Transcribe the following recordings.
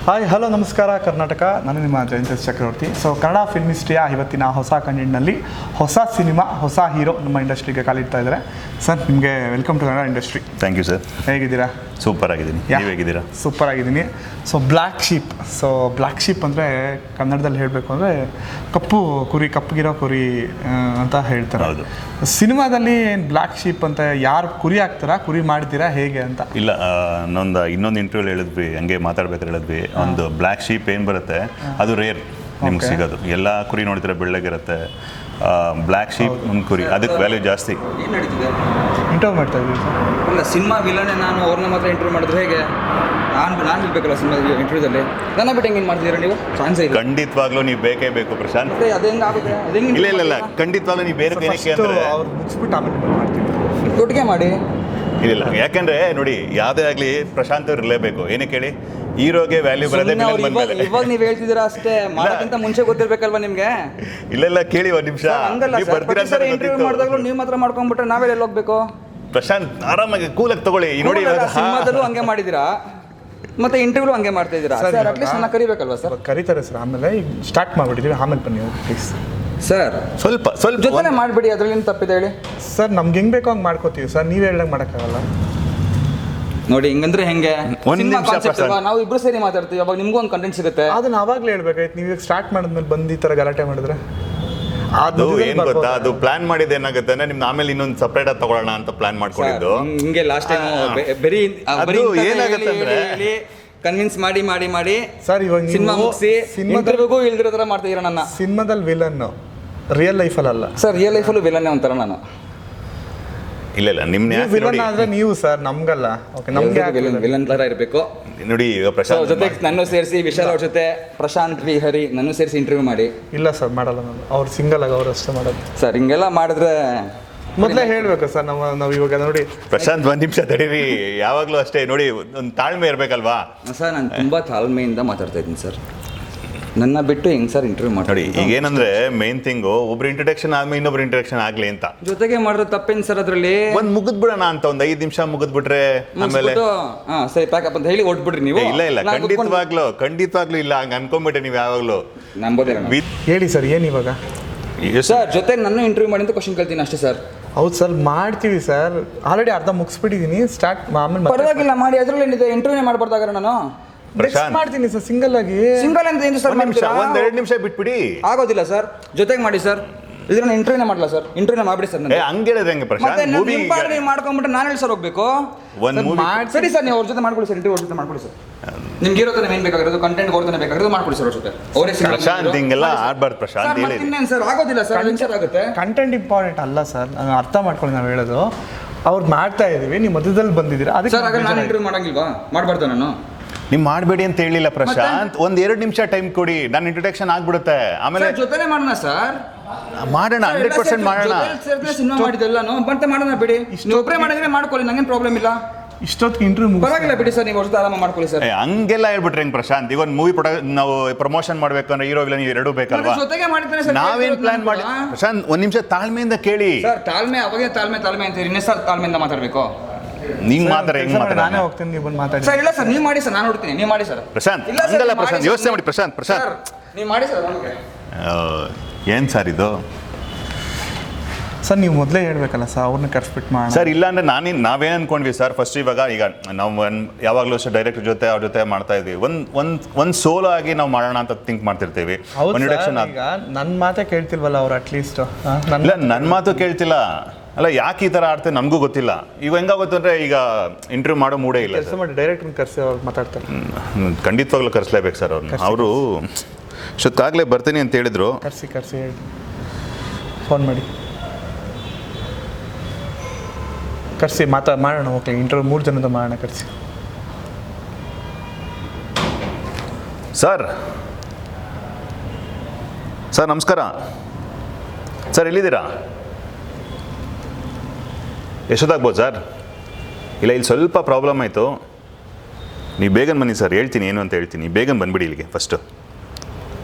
Hi hello ನಮಸ್ಕಾರ ಕರ್ನಾಟಕ, ನಾನು ನಿಮ್ಮ ಜಯಂತ ಚಕ್ರವರ್ತಿ. ಸೊ ಕನ್ನಡ ಫಿಲ್ಮ್ ಹಿಸ್ಟ್ರಿಯ ಇವತ್ತಿನ ಹೊಸ ಕಂಟೆಂಟ್ನಲ್ಲಿ ಹೊಸ ಸಿನಿಮಾ, ಹೊಸ ಹೀರೋ ನಮ್ಮ ಇಂಡಸ್ಟ್ರಿಗೆ ಕಾಲಿಡ್ತಾ ಇದ್ದಾರೆ. ಸರ್, ನಿಮಗೆ welcome to Kannada industry. Thank you sir. ಹೇಗಿದ್ದೀರಾ? ಸೂಪರ್ ಆಗಿದ್ದೀನಿ. ನೀವು ಹೇಗಿದ್ದೀರಾ? ಸೂಪರ್ ಆಗಿದ್ದೀನಿ. ಸೊ ಬ್ಲ್ಯಾಕ್ ಶೀಪ್ ಅಂದರೆ ಕನ್ನಡದಲ್ಲಿ ಹೇಳಬೇಕು ಅಂದರೆ ಕಪ್ಪಗಿರೋ ಕುರಿ ಅಂತ ಹೇಳ್ತಾರೆ. ಹೌದು. ಸಿನಿಮಾದಲ್ಲಿ ಏನು ಬ್ಲ್ಯಾಕ್ ಶೀಪ್ ಅಂತ ಯಾರು ಕುರಿ ಹಾಕ್ತಾರಾ, ಕುರಿ ಮಾಡ್ತೀರಾ, ಹೇಗೆ ಅಂತ? ಇಲ್ಲ, ಇನ್ನೊಂದು ಇಂಟರ್ವ್ಯೂ ಹೇಳಿದ್ವಿ, ಹಂಗೆ ಮಾತಾಡ್ಬೇಕಾದ್ರೆ ಹೇಳಿದ್ವಿ, ಒಂದು ಬ್ಲ್ಯಾಕ್ ಶೀಪ್ ಏನು ಬರುತ್ತೆ ಅದು ರೇರ್ ನಿಮ್ಗೆ ಸಿಗೋದು. ಎಲ್ಲ ಕುರಿ ನೋಡ್ತೀರಾ ಬೆಳ್ಳಗಿರುತ್ತೆ. ಬ್ಲ್ಯಾಕ್ ಶೀಪ್ ಒಂದು ಕುರಿ, ಅದಕ್ಕೆ ವ್ಯಾಲ್ಯೂ ಜಾಸ್ತಿ. ಏನು ನಡೀತಿದೆ? ಇಂಟರ್ವ್ಯೂ ಮಾಡ್ತಾ ಇದ್ದೀವಿ ಸರ್. ಅಲ್ಲ, ಸಿನಿಮಾ ವಿಲನೇ ನಾನು ಅವ್ರನ್ನ ಮಾತ್ರ ಇಂಟರ್ವ್ಯೂ ಮಾಡಿದ್ರೆ ಹೇಗೆ? ನಾನು ಇರ್ಬೇಕಲ್ಲ ಸಿನಿಮಾ ಇಂಟರ್ವ್ಯೂದಲ್ಲಿ. ನನ್ನ ಬಿಟ್ಟು ಹೆಂಗೆ ಮಾಡ್ತಿದ್ದೀರಾ ನೀವು? ಚಾನ್ಸೇ ಇಲ್ಲ. ಖಂಡಿತವಾಗ್ಲೂ ನೀವು ಬೇಕೇ ಬೇಕು ಪ್ರಶಾಂತ್. ಮತ್ತೆ ಅದು ಹೆಂಗೆ ಆಗುತ್ತೆ? ಅದು ಹೆಂಗೆ? ಇಲ್ಲ, ಖಂಡಿತವಾಗ್ಲೂ ನೀವು ಬೇರೆ ಏನಕ್ಕೆ ಅಂದರೆ ಅವ್ರು ಮುಗಿಸ್ಬಿಟ್ಟು ಆಮೇಲೆ ಮಾಡ್ತೀವಿ. ಒಟ್ಟಿಗೆ ಮಾಡಿ. ಇಲ್ಲ, ಯಾಕೆಂದ್ರೆ ನೋಡಿ, ಯಾವುದೇ ಆಗಲಿ ಪ್ರಶಾಂತ್ ಅವ್ರು ಇರಲೇಬೇಕು. ಏನಕ್ಕೆ ಹೇಳಿ, ಹೀರೋಗೆ ವ್ಯಾಲ್ಯೂ ಬರೋದೇ ಇವಾಗ ನೀವು ಹೇಳ್ತಿದ್ದೀರಾ ಅಷ್ಟೇ, ಮಾಡೋಕ್ಕಿಂತ ಮುಂಚೆ ಗೊತ್ತಿರ್ಬೇಕಲ್ವಾ ನಿಮ್ಗೆ? ಇಲ್ಲ ಕೇಳಿ ಒಂದು ನಿಮಿಷ. ಹಂಗಲ್ಲ ಸರ್, ಇಂಟರ್ವ್ಯೂ ಮಾಡಿದಾಗಲೂ ನೀವು ಮಾತ್ರ ಮಾಡ್ಕೊಂಡ್ಬಿಟ್ರೆ ನಾವೆಲ್ಲ ಎಲ್ಲಿ ಹೋಗ್ಬೇಕು? ಪ್ರಶಾಂತ್ ಆರಾಮಾಗಿ ಕೂಲಾಗಿ ತಗೊಳ್ಳಿ. ನೋಡಿ, ಸಿನಿಮಾದಲ್ಲೂ ಹಂಗೆ ಮಾಡಿದ್ದೀರಾ, ಮತ್ತೆ ಇಂಟರ್ವ್ಯೂ ಹಂಗೆ ಮಾಡ್ತಾ ಇದ್ದೀರಾ ಸರ್. ಅಟ್ಲೀಸ್ಟ್ ನನ್ನ ಕರಿಬೇಕಲ್ವಾ ಸರ್? ಕರೀತಾರೆ ಸರ್. ಆಮೇಲೆ ಈಗ ಸ್ಟಾರ್ಟ್ ಮಾಡಿಬಿಟ್ಟಿದ್ದೀವಿ, ಆಮೇಲೆ ಬನ್ನಿ ಪ್ಲೀಸ್ ಸರ್. ಸ್ವಲ್ಪ ಜೊತೆನೇ ಮಾಡಿಬಿಡಿ, ಅದರಲ್ಲಿ ತಪ್ಪಿದೆ ಹೇಳಿ ಸರ್. ನಮ್ಗೆ ಹೆಂಗೆ ಬೇಕೋ ಹಂಗೆ ಮಾಡ್ಕೋತೀವಿ ಸರ್, ನೀವೇ ಹೇಳ್ದಂಗೆ ಮಾಡೋಕ್ಕಾಗಲ್ಲ ನೋಡಿ. ಹಿಂಗಂದ್ರೆ ಹೆಂಗೆ? ಒಂದು ನಿಮಿಷ, ನಾವು ಇಬ್ರು ಸೇರಿ ಮಾತಾಡ್ತೀವಿ, ಅವಾಗ ನಿಮ್ಗೂ ಒಂದು ಕಂಟೆಂಟ್ ಸಿಗುತ್ತೆ. ಅದನ್ನ ಅವಾಗಲೇ ಹೇಳ್ಬೇಕಾಯ್ತು. ನೀವು ಸ್ಟಾರ್ಟ್ ಮಾಡಿದ್ಮೇಲೆ ಬಂದು ಈ ಥರ ಗಲಾಟೆ ಮಾಡಿದ್ರೆ ಅದು ಏನ್ ಗೊತ್ತಾ, ಅದು ಪ್ಲಾನ್ ಮಾಡಿದ್ದು ಏನಾಗುತ್ತೆ ಅಂದ್ರೆ ನಿಮ್ದು ಆಮೇಲೆ ಇನ್ನೊಂದು ಸಪ್ರೇಟ್ ಆಗಿ ತಗೊಳ್ಳೋಣ ಅಂತ ಪ್ಲಾನ್ ಮಾಡ್ಕೊಂಡಿದ್ದು. ಹಿಂಗೆ ಲಾಸ್ಟ್ ಟೈಮ್ ಬರೀ ಏನಾಗುತ್ತೆ ಅಂದ್ರೆ ಕನ್ವಿನ್ಸ್ ಮಾಡಿ ಸರ್, ಇವಾಗ ಸಿನಿಮಾ ಮುಗಿಸಿ ಇಂಟರ್ವ್ಯೂಗೂ ಇಲ್ದಿರೋ ಥರ ಮಾಡ್ತಿದ್ದೀರಾ ನನ್ನ. ಸಿನಿಮಾದಲ್ಲಿ ವಿಲನ್, ರಿಯಲ್ ಲೈಫಲ್ಲ ಸರ್. ರಿಯಲ್ ಲೈಫಲ್ಲೂ ವಿಲನ್ನೇ ಒಂಥರ ನಾನು. ಇಲ್ಲ ನಿಮ್ನ ವಿಲನ್ ಆದ್ರೆ ನೀವು ಸರ್, ನಮ್ಗಲ್ಲ. ಓಕೆ, ನಮ್ಗೆ ವಿಲನ್ ಥರ ಇರಬೇಕು ನೋಡಿ. ಈಗ ಪ್ರಶಾಂತ್ ಜೊತೆ ನನ್ನ ಸೇರಿಸಿ, ವಿಶಾಲ್ ಅವ್ರ ಜೊತೆ ಪ್ರಶಾಂತ್ ವಿ ಹರಿ ನನ್ನ ಸೇರಿಸಿ ಇಂಟರ್ವ್ಯೂ ಮಾಡಿ. ಇಲ್ಲ ಸರ್, ಮಾಡಲ್ಲ ನಾನು. ಅವ್ರು ಸಿಂಗಲ್ ಆಗಿ ಅವ್ರು ಅಷ್ಟೇ ಮಾಡೋದು ಸರ್. ಹಿಂಗೆಲ್ಲ ಮಾಡಿದ್ರೆ ಮೊದಲೇ ಹೇಳಬೇಕು ಸರ್. ನಾವು ಇವಾಗ ನೋಡಿ ಪ್ರಶಾಂತ್ ಒಂದು ನಿಮಿಷ ತಡೀರಿ. ಯಾವಾಗಲೂ ಅಷ್ಟೇ ನೋಡಿ, ಒಂದು ತಾಳ್ಮೆ ಇರಬೇಕಲ್ವಾ ಸರ್. ನಾನು ತುಂಬ ತಾಳ್ಮೆಯಿಂದ ಮಾತಾಡ್ತಾ ಇದ್ದೀನಿ ಸರ್. ನನ್ನ ಬಿಟ್ಟು ಹೆಂಗೆ ಸರ್ ಇಂಟರ್ವ್ಯೂ ಮಾಡಿ? ಈಗ ಏನಂದ್ರೆ ಮೇನ್ ಥಿಂಗು, ಒಬ್ರು ಇಂಟ್ರಡಕ್ಷನ್ ಆದ್ಮೇಲೆ ಇನ್ನೊಬ್ರು ಇಂಟ್ರಡಕ್ಷನ್ ಆಗ್ಲಿ ಅಂತ ಜೊತೆಗೆ ಮಾಡಿದ್ರೆ ತಪ್ಪೇನು ಸರ್ ಅದರಲ್ಲಿ? ಒಂದು ಮುಗಿದ್ಬಿಡೋಣ ಅಂತ, ಒಂದು 5 ನಿಮಿಷ ಮುಗಿದ್ಬಿಟ್ರೆ ಆಮೇಲೆ ಸರಿ ಪ್ಯಾಕಪ್ ಅಂತ ಹೇಳಿ ಹೊಟ್ಬಿಡ್ರಿ ನೀವು. ಇಲ್ಲ ಖಂಡಿತವಾಗ್ಲೂ ಇಲ್ಲ, ಹಂಗೆ ಅನ್ಕೊಂಬಿಟ್ಟೆ ನೀವು ಯಾವಾಗಲೂ. ನಂಬೋದಿಲ್ಲ. ಹೇಳಿ ಸರ್, ಏನು ಇವಾಗ? ಸರ್ ಜೊತೆ ನನ್ನ ಇಂಟರ್ವ್ಯೂ ಮಾಡಿ ಅಂತ ಕ್ವಶನ್ ಕೇಳ್ತೀನಿ ಅಷ್ಟೇ ಸರ್. ಹೌದು ಸರ್, ಮಾಡ್ತೀವಿ ಸರ್. ಆಲ್ರೆಡಿ ಅರ್ಧ ಮುಗಿಸ್ಬಿಟ್ಟಿದ್ದೀನಿ. ಸ್ಟಾರ್ಟ್ ಆಮೇಲೆ ಪರವಾಗಿಲ್ಲ ಮಾಡಿ. ಅದ್ರಲ್ಲಿ ಏನಿದೆ, ಇಂಟರ್ವ್ಯೂನೇ ಮಾಡ್ಬಾರ್ದಾಗಾರೆ ನಾನು ಮಾಡ್ತೀನಿ ಸರ್. ಸಿಂಗಲ್ ಆಗಿ ಅಂತ ಏನು ಸರ್? 1-2 ನಿಮಿಷ ಬಿಟ್ಬಿಡಿ. ಆಗೋದಿಲ್ಲ ಸರ್, ಜೊತೆಗೆ ಮಾಡಿ ಸರ್. ಇದ್ರ ನಾನು ಇಂಟರ್ವ್ಯೂನೇ ಮಾಡಲ್ಲ ಸರ್. ಇಂಟರ್ವ್ಯೂನೇ ಮಾಡ್ಬಿಡಿ ಸರ್. ಹಂಗೆ ಹೇಳಿದ್ರೆ ಹೆಂಗೆ ಪ್ರಶಾಂತ್? ಮೂವಿ ನೀವು ಮಾಡ್ಕೊಂಡ್ಬಿಟ್ರೆ ನಾನು ಹೇಳಿ ಸರ್ ಹೋಗ್ಬೇಕು. ಸರಿ ಸರ್, ನೀವು ಅವ್ರ ಜೊತೆ ಮಾಡ್ಕೊಳ್ಳಿ ಸರ್. ಇಂಟರ್ವ್ಯೂ ಅವ್ರ ಜೊತೆ ಮಾಡ್ಕೊಳ್ಳಿ ಸರ್. ನಿಮ್ಗೆ ಇರೋ ತಾನೇ ಏನು ಬೇಕಾಗಿರೋದು, ಕಂಟೆಂಟ್ ಅವ್ರ ತಾನೇ ಬೇಕಾಗಿರೋದು, ಮಾಡ್ಕೊಳ್ಳಿ ಸರ್ ಅವ್ರ ಜೊತೆ. ಅವರೇ ಪ್ರಶಾಂತ್ ಹಿಂಗೆಲ್ಲ ಆಡ್ಬಾರ್ದು ಪ್ರಶಾಂತ್. ಇನ್ನೇನು ಸರ್, ಆಗೋದಿಲ್ಲ ಸರ್. ಸರ್ ಆಗುತ್ತೆ. ಕಂಟೆಂಟ್ ಇಂಪಾರ್ಟೆಂಟ್ ಅಲ್ಲ ಸರ್, ನಾನು ಅರ್ಥ ಮಾಡ್ಕೊಳ್ಳಿ. ನಾವು ಹೇಳೋದು ಅವ್ರು ಮಾಡ್ತಾ ಇದೀವಿ, ನೀವು ಮಧ್ಯದಲ್ಲಿ ಬಂದಿದ್ದೀರಾ. ಅದಕ್ಕೆ ಸರ್ ನಾನು ಇಂಟರ್ವ್ಯೂ ಮಾಡಂಗಿಲ್ವಾ? ಮಾಡ್ಬಾರ್ದು ನಾನು? ನೀವು ಮಾಡಬೇಡಿ ಅಂತ ಹೇಳಿಲ್ಲ ಪ್ರಶಾಂತ್. 1-2 ನಿಮಿಷ ಟೈಮ್ ಕೊಡಿ, ನನ್ನ ಇಂಟ್ರೊಡಕ್ಷನ್ ಆಗ್ಬಿಡುತ್ತೆ. ಆಮೇಲೆ ಜೊತೆನೇ ಮಾಡೋಣ ಸರ್. ಮಾಡೋಣ, 100% ಮಾಡೋಣ. ಸಿನಿಮಾ ಮಾಡಿದ್ದೆಲ್ಲಾನು ಬಂತ ಮಾಡೋಣ ಬಿಡಿ. ನೀವು ಒಬ್ಬರೇ ಮಾಡಿದ್ರೆ ಮಾಡ್ಕೊಳ್ಳಿ, ನಂಗೇನು ಪ್ರಾಬ್ಲಮ್ ಇಲ್ಲ. ಇಷ್ಟೊತ್ತಿಗೆ ಇಂಟರ್ವ್ಯೂ ಪರವಾಗಿಲ್ಲ ಬಿಡಿ ಸರ್. ನೀವು ಅವ್ರ ಜೊತೆ ಆರಾಮ ಮಾಡ್ಕೊಳ್ಳಿ ಸರ್. ಹಂಗೆಲ್ಲ ಹೇಳ್ಬಿಟ್ರೆ ಹೆಂಗ್ ಪ್ರಶಾಂತ್? ಈಗ ಒಂದು ಮೂವಿ ನಾವು ಪ್ರಮೋಷನ್ ಮಾಡ್ಬೇಕಂದ್ರೆ ಹೀರೋ ವಿಲನ್ ಎರಡೂ ಬೇಕಲ್ವಾ? ಜೊತೆಗೆ ಮಾಡಿದ್ರೆ ಸರ್. ನಾವೇನ್ ಪ್ಲಾನ್ ಮಾಡಿ ಪ್ರಶಾಂತ್? 1 ನಿಮಿಷ ತಾಳ್ಮೆಯಿಂದ ಕೇಳಿ ಸರ್. ತಾಳ್ಮೆ ಅವಾಗೆ ತಾಳ್ಮೆ ಅಂತೀರಿ, ಇನ್ನೇ ಸರ್ ತಾಳ್ಮೆಯಿಂದ ಮಾತಾಡಬೇಕು. ನೀವು ಮಾತಾಡ ಹೆಂಗ್ ಮಾತಾಡ? ನಾನೇ ಹೋಗ್ತೀನಿ, ನೀವು ಬಂದು ಮಾತಾಡಿ ಸರ್. ಇಲ್ಲ ಸರ್, ನೀವು ಮಾಡಿ ಸರ್, ನಾನು ನೋಡ್ತೀನಿ. ನೀವು ಮಾಡಿ ಸರ್. ಪ್ರಶಾಂತ್ ಹಂಗಲ್ಲ ಪ್ರಶಾಂತ್, ಯೋಚನೆ ಮಾಡಿ ಪ್ರಶಾಂತ್. ನೀವು ಮಾಡಿ ಸರ್. ಏನ್ ಸರ್ ಇದು? ಸರ್ ನೀವು ಮೊದಲೇ ಹೇಳ್ಬೇಕಲ್ಲ ಸರ್, ಅವ್ರನ್ನ ಕರ್ಸ್ಬಿಟ್ಟು ಮಾಡಿ ಸರ್. ಇಲ್ಲ ಅಂದ್ರೆ ನಾವೇನು ಅನ್ಕೊಂಡ್ವಿ ಸರ್, ಫಸ್ಟ್ ಈಗ ನಾವು ಯಾವಾಗಲೂ ಅಷ್ಟೇ ಡೈರೆಕ್ಟರ್ ಜೊತೆ ಅವ್ರ ಜೊತೆ ಮಾಡ್ತಾ ಇದ್ವಿ. ಒಂದು ಸೋಲೋ ಆಗಿ ನಾವು ಮಾಡೋಣ ಅಂತ ಥಿಂಕ್ ಮಾಡ್ತಿರ್ತೀವಿ. ಈಗ ನನ್ನ ಮಾತೇ ಕೇಳ್ತಿಲ್ವಲ್ಲ ಅವ್ರು ಅಟ್ಲೀಸ್ಟ್? ಇಲ್ಲ, ನನ್ನ ಮಾತು ಕೇಳ್ತಿಲ್ಲ. ಅಲ್ಲ, ಯಾಕೆ ಈ ಥರ ಆಡ್ತೇವೆ ನಮಗೂ ಗೊತ್ತಿಲ್ಲ. ಈಗ ಹೆಂಗಾಗುತ್ತೆ ಅಂದರೆ, ಈಗ ಇಂಟರ್ವ್ಯೂ ಮಾಡೋ ಮೂಡೇ ಇಲ್ಲ. ಡೈರೆಕ್ಟ್ರನ್ನ ಕರೆಸಿ ಅವ್ರು ಮಾತಾಡ್ತಾರೆ. ಖಂಡಿತವಾಗ್ಲೂ ಕರೆಸ್ಲೇಬೇಕು ಸರ್ ಅವ್ರನ್ನ. ಅವರು ಇಷ್ಟೊತ್ತಾಗಲೇ ಬರ್ತೀನಿ ಅಂತ ಹೇಳಿದ್ರು. ಕರೆಸಿ ಹೇಳಿ, ಫೋನ್ ಮಾಡಿ ಕರೆಸಿ ಮಾಡೋಣ. ಓಕೆ, ಇಂಟರ್ವ್ಯೂ 3 ಜನದ ಮಾಡೋಣ, ಕರೆಸಿ. ಸರ್ ನಮಸ್ಕಾರ ಸರ್. ಎಲ್ಲಿದ್ದೀರಾ? ಎಷ್ಟೊತ್ತಾಗ್ಬೋದು ಸರ್? ಇಲ್ಲ, ಇಲ್ಲಿ ಸ್ವಲ್ಪ ಪ್ರಾಬ್ಲಮ್ ಆಯಿತು. ನೀವು ಬೇಗನೆ ಬನ್ನಿ ಸರ್. ಹೇಳ್ತೀನಿ ಏನು ಅಂತ ಹೇಳ್ತೀನಿ. ಬೇಗನೆ ಬಂದುಬಿಡಿ ಇಲ್ಲಿಗೆ. ಫಸ್ಟ್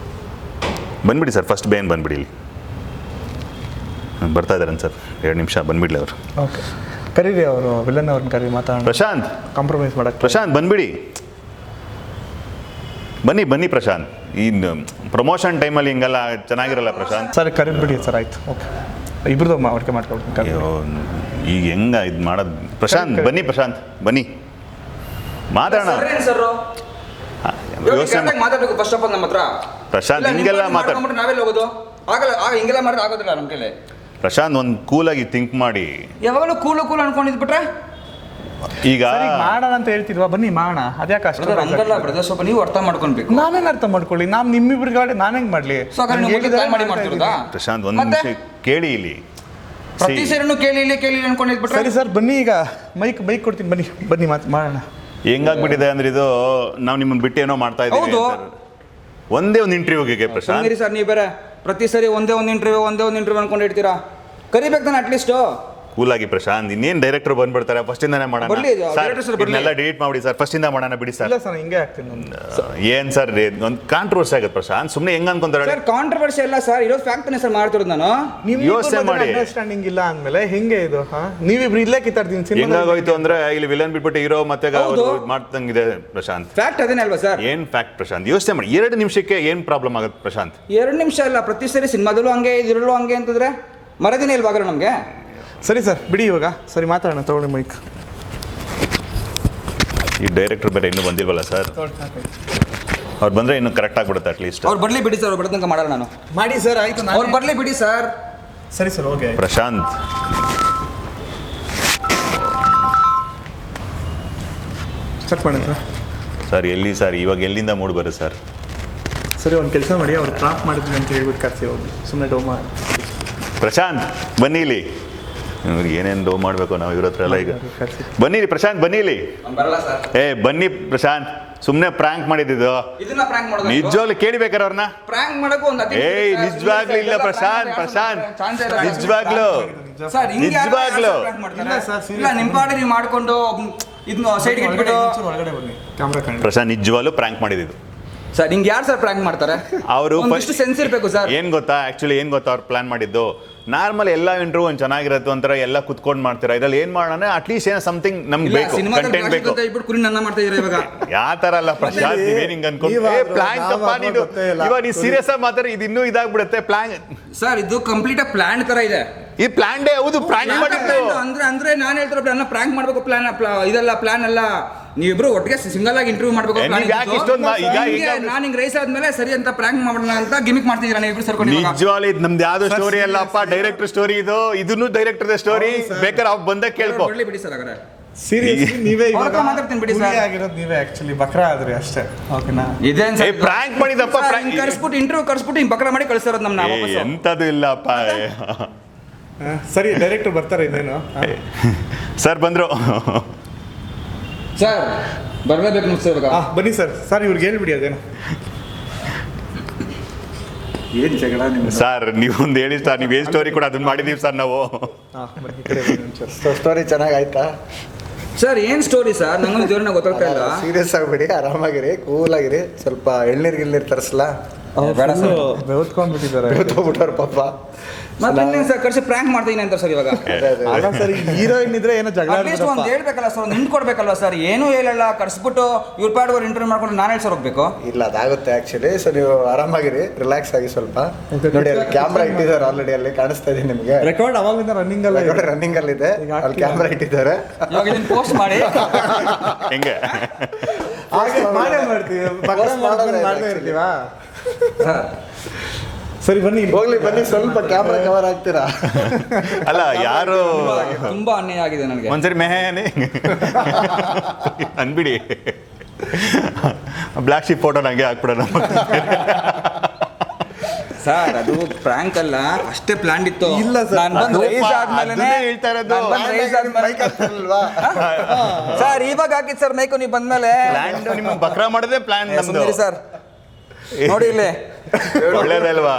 ಬಂದುಬಿಡಿ ಸರ್. ಬೇಗನೆ ಬಂದುಬಿಡಿ ಇಲ್ಲಿ. ಬರ್ತಾ ಇದ್ದಾರನ್ ಸರ್? 2 ನಿಮಿಷ ಬಂದುಬಿಡ್ಲಿ ಅವರು. ಓಕೆ, ಕರೀರಿ ಅವರು ವಿಲನ್ ಅವ್ರನ್ನ ಕರೀರಿ, ಮಾತಾಡೋಣ. ಪ್ರಶಾಂತ್ ಕಾಂಪ್ರಮೈಸ್ ಮಾಡಕ್ಕೆ. ಪ್ರಶಾಂತ್ ಬಂದುಬಿಡಿ. ಬನ್ನಿ ಬನ್ನಿ ಪ್ರಶಾಂತ್, ಇನ್ನು ಪ್ರಮೋಷನ್ ಟೈಮಲ್ಲಿ ಹಿಂಗೆಲ್ಲ ಚೆನ್ನಾಗಿರಲ್ಲ ಪ್ರಶಾಂತ್. ಸರ್ ಕರೆಕ್ಟ್ ಬಿಡಿ ಸರ್, ಆಯ್ತು ಓಕೆ, ಇಬ್ರದ್ದು ಅಡಿಕೆ ಮಾಡ್ಕೊಡ್ತೀನಿ. ಅಯ್ಯೋ ಈಗ ಹೆಂಗ ಇದು ಮಾಡೋದು ಪ್ರಶಾಂತ್? ಬನ್ನಿ ಪ್ರಶಾಂತ್ ಬನ್ನಿ ಮಾತಾಡೋಣ. ಯೋಚನೆ ಮಾತಾಡ್ಬೇಕು ಫಸ್ಟ್ ಆಫ್ ಆಲ್ ನಮ್ಮ ಹತ್ರ. ಪ್ರಶಾಂತ್ ಹಿಂಗೆಲ್ಲ ನಾವೆಲ್ಲ ಹೋಗೋದು ಆಗಲ್ಲ, ಹಿಂಗೆಲ್ಲ ಮಾಡಿದ್ರೆ ಆಗೋದಿಲ್ಲ ನಮ್ಮ ಕೈಲಿ. ಪ್ರಶಾಂತ್ ಒಂದು ಕೂಲಾಗಿ ಥಿಂಕ್ ಮಾಡಿ. ಯಾವಾಗಲೂ ಕೂಲು ಅನ್ಕೊಂಡಿದ್ಬಿಟ್ರೆ ಈಗ ಮಾಡೋಣ ಅಂತ ಹೇಳ್ತಿದ್ವಾ, ಬನ್ನಿ ಮಾಡೋಣ. ಅದ್ಯಾಕೆ ಅಷ್ಟು ಹಂಗಲ್ಲ ಬ್ರದರ್, ಸ್ವಲ್ಪ ನೀವು ಅರ್ಥ ಮಾಡ್ಕೊಳ್ಬೇಕು. ನಾನೇನು ಅರ್ಥ ಮಾಡ್ಕೊಳ್ಳಿ, ನಾನು ನಿಮ್ಮಿಬ್ರ ಗಾಡಿ ನಾನು ಹೆಂಗೆ ಮಾಡಲಿ? ಪ್ರಶಾಂತ್ ಒಂದು ನಿಮಿಷ ಕೇಳಿ ಇಲ್ಲಿ. ಪ್ರತಿ ಸರಿನೂ ಕೇಳಿ ಅನ್ಕೊಂಡಿದ್ಬಿಟ್ರೆ ಸರಿ ಸರ್ ಬನ್ನಿ, ಈಗ ಮೈಕ್ ಕೊಡ್ತೀನಿ, ಬನ್ನಿ ಮಾಡೋಣ. ಹೆಂಗಾಗ್ಬಿಟ್ಟಿದೆ ಅಂದ್ರೆ ಇದು ನಾವು ನಿಮ್ಮನ್ನ ಬಿಟ್ಟು ಏನೋ ಮಾಡ್ತಾ ಇದ್ದೀವಿ. ಒಂದೇ ಒಂದು ಇಂಟರ್ವ್ಯೂಗೆ ಪ್ರಶಾಂತ್ ಸರ್, ನೀವು ಬೇರೆ ಪ್ರತಿ ಸರಿ ಒಂದೇ ಒಂದು ಇಂಟರ್ವ್ಯೂ ಅನ್ಕೊಂಡು ಇಡ್ತೀರಾ. ಕರಿಬೇಕು ತಾನೆ ಅಟ್ಲೀಸ್ಟ್. ಕೂಲಾಗಿ ಪ್ರಶಾಂತ್, ಇನ್ನೇನು ಡೈರೆಕ್ಟರ್ ಬಂದ್ಬಿಡ್ತಾರೆ, ಫಸ್ಟ್ ಇಂದಾನೆ ಮಾಡೋಣ ಸರ್, ಇದನ್ನೆಲ್ಲ ಡಿಲೀಟ್ ಮಾಡಿ ಸರ್, ಫಸ್ಟ್ ಇಂದ ಮಾಡೋಣ ಬಿಡಿ ಸರ್. ಇಲ್ಲ ಸರ್, ಹಿಂಗೆ ಆಗ್ತೀನಿ. ಏನ್ ಸರ್ ಒಂದು ಕಾಂಟ್ರವರ್ಸಿ ಆಗುತ್ತೆ ಪ್ರಶಾಂತ್, ಸುಮ್ಮನೆ ಹೆಂಗ್ ಅನ್ಕೊಂತಾರೆ? ಸರ್ ಕಾಂಟ್ರವರ್ಸಿ ಇಲ್ಲ ಸರ್, ಇರೋದು ಫ್ಯಾಕ್ಟ್ ಸರ್ ಮಾಡ್ತಿರೋದು ನಾನು. ನೀವು ಯೋಚನೆ ಮಾಡಿ. ಅಂಡರ್ಸ್ಟ್ಯಾಂಡಿಂಗ್ ಇಲ್ಲ ಅಂದ್ಮೇಲೆ ಹೆಂಗೆ ಇದು? ನೀವಿಬ್ರು ಇಲ್ಲೇ ಕಿತ್ತಾಡ್ತೀನಿ. ಹೆಂಗಾಗೋಯ್ತು ಅಂದ್ರೆ ಇಲ್ಲಿ ವಿಲನ್ ಬಿಟ್ಬಿಟ್ಟು ಹೀರೋ ಮತ್ತೆ ಮಾಡ್ತಂಗಿದೆ ಪ್ರಶಾಂತ್. ಫ್ಯಾಕ್ಟ್ ಅದೇನೇ ಅಲ್ವಾ ಸರ್? ಏನ್ ಫ್ಯಾಕ್ಟ್ ಪ್ರಶಾಂತ್? ಯೋಚನೆ ಮಾಡಿ, 2 ನಿಮಿಷಕ್ಕೆ ಏನ್ ಪ್ರಾಬ್ಲಮ್ ಆಗುತ್ತೆ ಪ್ರಶಾಂತ್? 2 ನಿಮಿಷ ಅಲ್ಲ, ಪ್ರತಿ ಸರಿ ಸಿನಿಮಾದಲ್ಲೂ ಹಂಗೆ ಇದ್ರಲ್ಲೂ ಹಂಗೆ ಅಂತಂದ್ರೆ ಮರದಿನ ಇಲ್ವಾಗಲ್ಲ ನಮಗೆ. ಸರಿ ಸರ್ ಬಿಡಿ, ಇವಾಗ ಸರಿ ಮಾತಾಡೋಣ, ತಗೊಳ್ಳಿ ಮೈಕ್. ಈ ಡೈರೆಕ್ಟರ್ ಬೇರೆ ಇನ್ನೂ ಬಂದಿಲ್ವಲ್ಲ ಸರ್? ಅವ್ರು ಬಂದರೆ ಇನ್ನೂ ಕರೆಕ್ಟ್ ಆಗಿಬಿಡುತ್ತೆ ಅಟ್ಲೀಸ್ಟ್. ಅವ್ರು ಬರಲಿ ಬಿಡಿ ಸರ್, ಅವ್ರು ಬರ್ತಂಕ ಮಾಡಲ್ಲ ನಾನು. ಮಾಡಿ ಸರ್, ಆಯಿತು. ಅವ್ರು ಬರಲಿ ಬಿಡಿ ಸರ್. ಸರಿ ಸರ್, ಓಕೆ. ಪ್ರಶಾಂತ್ ಸ್ಟಾರ್ಟ್ ಮಾಡಿ ಸರ್. ಎಲ್ಲಿ ಸರ್ ಇವಾಗ ಎಲ್ಲಿಂದ ಮೂಡ್ ಬರುತ್ತೆ ಸರ್? ಸರಿ, ಒಂದು ಕೆಲಸ ಮಾಡಿ, ಅವ್ರು ಟ್ರಾಪ್ ಮಾಡಿದ್ವಿ ಅಂತ ಹೇಳ್ಬಿಟ್ಟು ಕರ್ಸಿ ಹೋಗಿ, ಸುಮ್ಮನೆ ಡೋ ಮಾಡಿ. ಪ್ರಶಾಂತ್ ಬನ್ನಿ ಇಲ್ಲಿ, ಏನೇನು ಡೋ ಮಾಡಬೇಕು ನಾವು ಇರೋ ಹತ್ರ ಎಲ್ಲ. ಈಗ ಬನ್ನಿ ಪ್ರಶಾಂತ್, ಬನ್ನಿ ಇಲ್ಲಿ. ಬನ್ನಿ ಪ್ರಶಾಂತ್, ಸುಮ್ಮನೆ ಪ್ರ್ಯಾಂಕ್ ಮಾಡಿದ್ದು. ನಿಜವಾಗ್ಲು ಕೇಳಿಬೇಕಾರೆ ಅವ್ರನ್ನ ಪ್ರ್ಯಾಂಕ್ ಮಾಡಕ್ಕೂ ಒಂದು ನಿಜವಾಗ್ಲೂ ಇಲ್ಲ ಪ್ರಶಾಂತ್, ನಿಜವಾಗ್ಲು ನಿಮ್ಮ ಪಾಡಿ ನೀವು ಮಾಡ್ಕೊಂಡು ಇದನ್ನ ಸೈಡ್ಗೆ ಇಟ್ಬಿಟ್ಟು ಪ್ರಶಾಂತ್ ನಿಜವಾಗ್ಲು ಪ್ರ್ಯಾಂಕ್ ಮಾಡಿದ್ದು ಸರ್. ನಿಂಗೆ ಯಾರು ಸರ್ ಪ್ರ್ಯಾಂಕ್ ಮಾಡ್ತಾರೆ? ಅವರು ಫಸ್ಟ್ ಸೆನ್ಸ್ ಇರಬೇಕು ಸರ್. ಏನ್ ಗೊತ್ತಾ, ಆಕ್ಚುಲಿ ಏನ್ ಗೊತ್ತಾ, ಅವ್ರು ಪ್ಲಾನ್ ಮಾಡಿದ್ದು ನಾರ್ಮಲ್ ಎಲ್ಲ ಇಂಟರ್ವ್ಯೂ ಒಂದು ಚೆನ್ನಾಗಿರುತ್ತೆ, ಒಂಥರ ಎಲ್ಲ ಕುತ್ಕೊಂಡು ಮಾಡ್ತೀರಾ, ಇದ್ರಲ್ಲಿ ಏನ್ ಮಾಡೋಣ ಅಟ್ಲೀಸ್ಟ್ ಏನೋ ಸಮಥಿಂಗ್ ನಮ್ಗೆ ಬೇಕು, ಕಂಟೆಂಟ್ ಬೇಕು. ಯಾವ ತರ ಅಲ್ಲ ಪ್ರಶಾಂತ್, ನೀವೇನ್ ಹಿಂಗ್ ಅನ್ಕೊಂಡು ಪ್ಲಾನ್ ತಪ್ಪ ನೀನು ಇವಾಗ ನೀ ಸೀರಿಯಸ್ ಆಗಿ ಮಾತಾಡಿ, ಇದು ಇನ್ನೂ ಇದಾಗ್ಬಿಡುತ್ತೆ ಪ್ಲಾನ್. ಸರ್ ಇದು ಕಂಪ್ಲೀಟ್ ಆಗಿ ಪ್ಲಾನ್ ತರ ಇದೆ. ಈ ಪ್ಲಾನ್ ಡೇ ಹೌದು, ಪ್ಲಾನ್ ಮಾಡಿದ್ದು ಅಂದ್ರೆ ನಾನು ಹೇಳ್ತಾರೆ ನನ್ನ ಪ್ರ್ಯಾಂಕ್ ಮಾಡ್ಬೇಕು, ಪ್ಲಾನ್ ಇದೆಲ್ಲ ಪ್ಲಾನ್ ಅಲ್ಲ. ನೀವಿಬ್ರು ಒಟ್ಟಿಗೆ ಸಿಂಗಲ್ ಆಗಿ ಇಂಟರ್ವ್ಯೂ ಮಾಡ್ಬೇಕು. ನಾನು ಹಿಂಗ್ ರೈಸ್ ಆದ್ಮೇಲೆ ಸರಿ ಅಂತ ಪ್ರ್ಯಾಂಕ್ ಮಾಡೋಣ ಅಂತ ಗಿಮಿಕ್ ಮಾಡ್ತಿದ್ದೀರಾ ನೀವು ಇಬ್ರು ಸೇರ್ಕೊಂಡು. ನಿಜವಾಗ್ಲೂ ಇದು ನಮ್ದು ಯಾವ್ದೋ ಸ್ಟೋರಿ ಅಲ್ಲಪ್ಪ, ಡೈರೆಕ್ಟರ್ ಸ್ಟೋರಿ ಇದು, ಇದನ್ನು ಡೈರೆಕ್ಟರ್ ಸ್ಟೋರಿ. ಬೇಕಾದ್ರೆ ಅವ್ರು ಬಂದಾಗ ಕೇಳ್ಕೊ. ಬಿಡಿ ಸರ್, ಹಾಗಾದ್ರೆ ಸೀರಿಯಸ್ಲಿ ನೀವೇ ಮಾತಾಡ್ತೀನಿ ಬಿಡಿ ಸರ್. ಆಗಿರೋದು ನೀವೇ ಆಕ್ಚುಲಿ ಬಕ್ರಾ ಆದ್ರಿ ಅಷ್ಟೇ, ಓಕೆನಾ? ಇದೇನ್ ಪ್ರ್ಯಾಂಕ್ ಮಾಡಿದಪ್ಪ, ಕರ್ಸ್ಬಿಟ್ಟು ಇಂಟರ್ವ್ಯೂ ಕರ್ಸ್ಬಿಟ್ಟು ಹಿಂಗ್ ಬಕ್ರಾ ಮಾಡಿ ಕಳ್ಸಿರೋದು ನಮ್ನ. ಎಂತದು ಇಲ್ಲಪ್ಪ. ಸರಿ, ಡೈರೆಕ್ಟರ್ ಬರ್ತಾರೆ ಇನ್ನೇನು? ಸರ್ ಬಂದ್ರು ಸರ್, ಬರ್ಲೇಬೇಕು ಸರ್. ಬನ್ನಿ ಸರ್. ಸರ್ ಇವ್ರಿಗೆ ಹೇಳ್ಬಿಡಿ ಅದೇನು ಏನ್ ಜಗಳ ನಿಮ್ಗೆ. ಸರ್ ನೀವೊಂದು ಹೇಳಿ ಸರ್, ನೀವು ಏನ್ ಸ್ಟೋರಿ ಕೂಡ ಅದನ್ನ ಮಾಡಿದೀವಿ ಸರ್ ನಾವು. ಸ್ಟೋರಿ ಚೆನ್ನಾಗಾಯ್ತಾ ಸರ್? ಏನ್ ಸ್ಟೋರಿ ಸರ್? ನಂಗೆ ಜೋರನ್ನ ಗೊತ್ತಾಗ್ತಾ ಇಲ್ಲ. ಸೀರಿಯಸ್ ಆಗಿಬಿಡಿ, ಆರಾಮಾಗಿರಿ, ಕೂಲ್ ಆಗಿರಿ. ಸ್ವಲ್ಪ ಎಳ್ನೀರು ತರಿಸ್ಲಾ? ಬೇಡ ಸರ್, ಬೆವತ್ಕೊಂಡ್ಬಿಟ್ಟಿದ್ದಾರೆ ಪಾಪ. ಮತ್ತೆ ಸರ್ ಕರ್ಸಿ ಪ್ರ್ಯಾಂಕ್ ಮಾಡ್ತೀನಿ ಅಂತ ಸರ್. ಇವಾಗ ಸರ್ ಹೀರೋಯಿನ್ ಇದ್ರೆ ಏನೋ ಜಗಳ ಒಂದು ಹೇಳ್ಬೇಕಲ್ಲ ಸರ್, ಒಂದು ಹಿಂಟ್ ಕೊಡ್ಬೇಕಲ್ವ ಸರ್? ಏನೂ ಹೇಳಲ್ಲ, ಕರ್ಸ್ಬಿಟ್ಟು ಇವ್ರ ಪಾಡ್ವರು ಇಂಟರ್ವ್ಯೂ ಮಾಡ್ಕೊಂಡು ನಾನು ಹೇಳಿ ಸರ್ ಹೋಗ್ಬೇಕು. ಇಲ್ಲ, ಅದಾಗುತ್ತೆ ಆಕ್ಚುಲಿ. ಸೊ ನೀವು ಆರಾಮಾಗಿರಿ, ರಿಲ್ಯಾಕ್ಸ್ ಆಗಿ ಸ್ವಲ್ಪ. ನೋಡಿ ಅಲ್ಲಿ ಕ್ಯಾಮ್ರಾ ಇಟ್ಟಿದ್ದಾರೆ ಆಲ್ರೆಡಿ, ಅಲ್ಲಿ ಕಾಣಿಸ್ತಾ ಇದೆ ನಿಮಗೆ. ರೆಕಾರ್ಡ್ ಅವಾಗಿಂದ ರನ್ನಿಂಗ್ ಅಲ್ಲಿ ಇದೆ, ಅಲ್ಲಿ ಕ್ಯಾಮ್ರಾ ಇಟ್ಟಿದ್ದಾರೆ. ಇವಾಗ ಇದನ್ನ ಪೋಸ್ಟ್ ಮಾಡಿ ಹೆಂಗೆ ಮಾಡೇ ಮಾಡ್ತೀವಿ ಇರ್ತೀವಾ? ಸರಿ ಬನ್ನಿ, ಹೋಗ್ಲಿ ಬನ್ನಿ, ಸ್ವಲ್ಪ ಕ್ಯಾಮ್ರಾ ಕವರ್ ಆಗ್ತೀರಾ? ಅಲ್ಲ ಯಾರು ತುಂಬಾ ಅನ್ಯಾಯ ಆಗಿದೆ ನನಗೆ. ಒಂದ್ಸರಿ ಮೆಹೇನೆ ಅನ್ಬಿಡಿ, ಬ್ಲ್ಯಾಕ್ ಶಿಪ್ ಫೋಟೋ ನಂಗೆ ಹಾಕ್ಬಿಡೋಣ ಸರ್. ಅದು ಪ್ರ್ಯಾಂಕ್ ಅಲ್ಲ, ಅಷ್ಟೇ ಪ್ಲಾನ್ ಇತ್ತು. ಇಲ್ಲ ಸರ್, ಹೇಳ್ತಾ ಇರೋದು ಸರ್. ಇವಾಗ ಹಾಕಿದ್ ಸರ್ ಮೈಕು, ನೀವು ಬಂದ್ಮೇಲೆ ನಿಮ್ಮ ಬಕ್ರಾ ಮಾಡೋದೇ ಪ್ಲಾನ್ ನಮ್ದು ಸರ್. ನೋಡಿ ಇಲ್ಲಿ ಒಳ್ಳೇದಲ್ವಾ?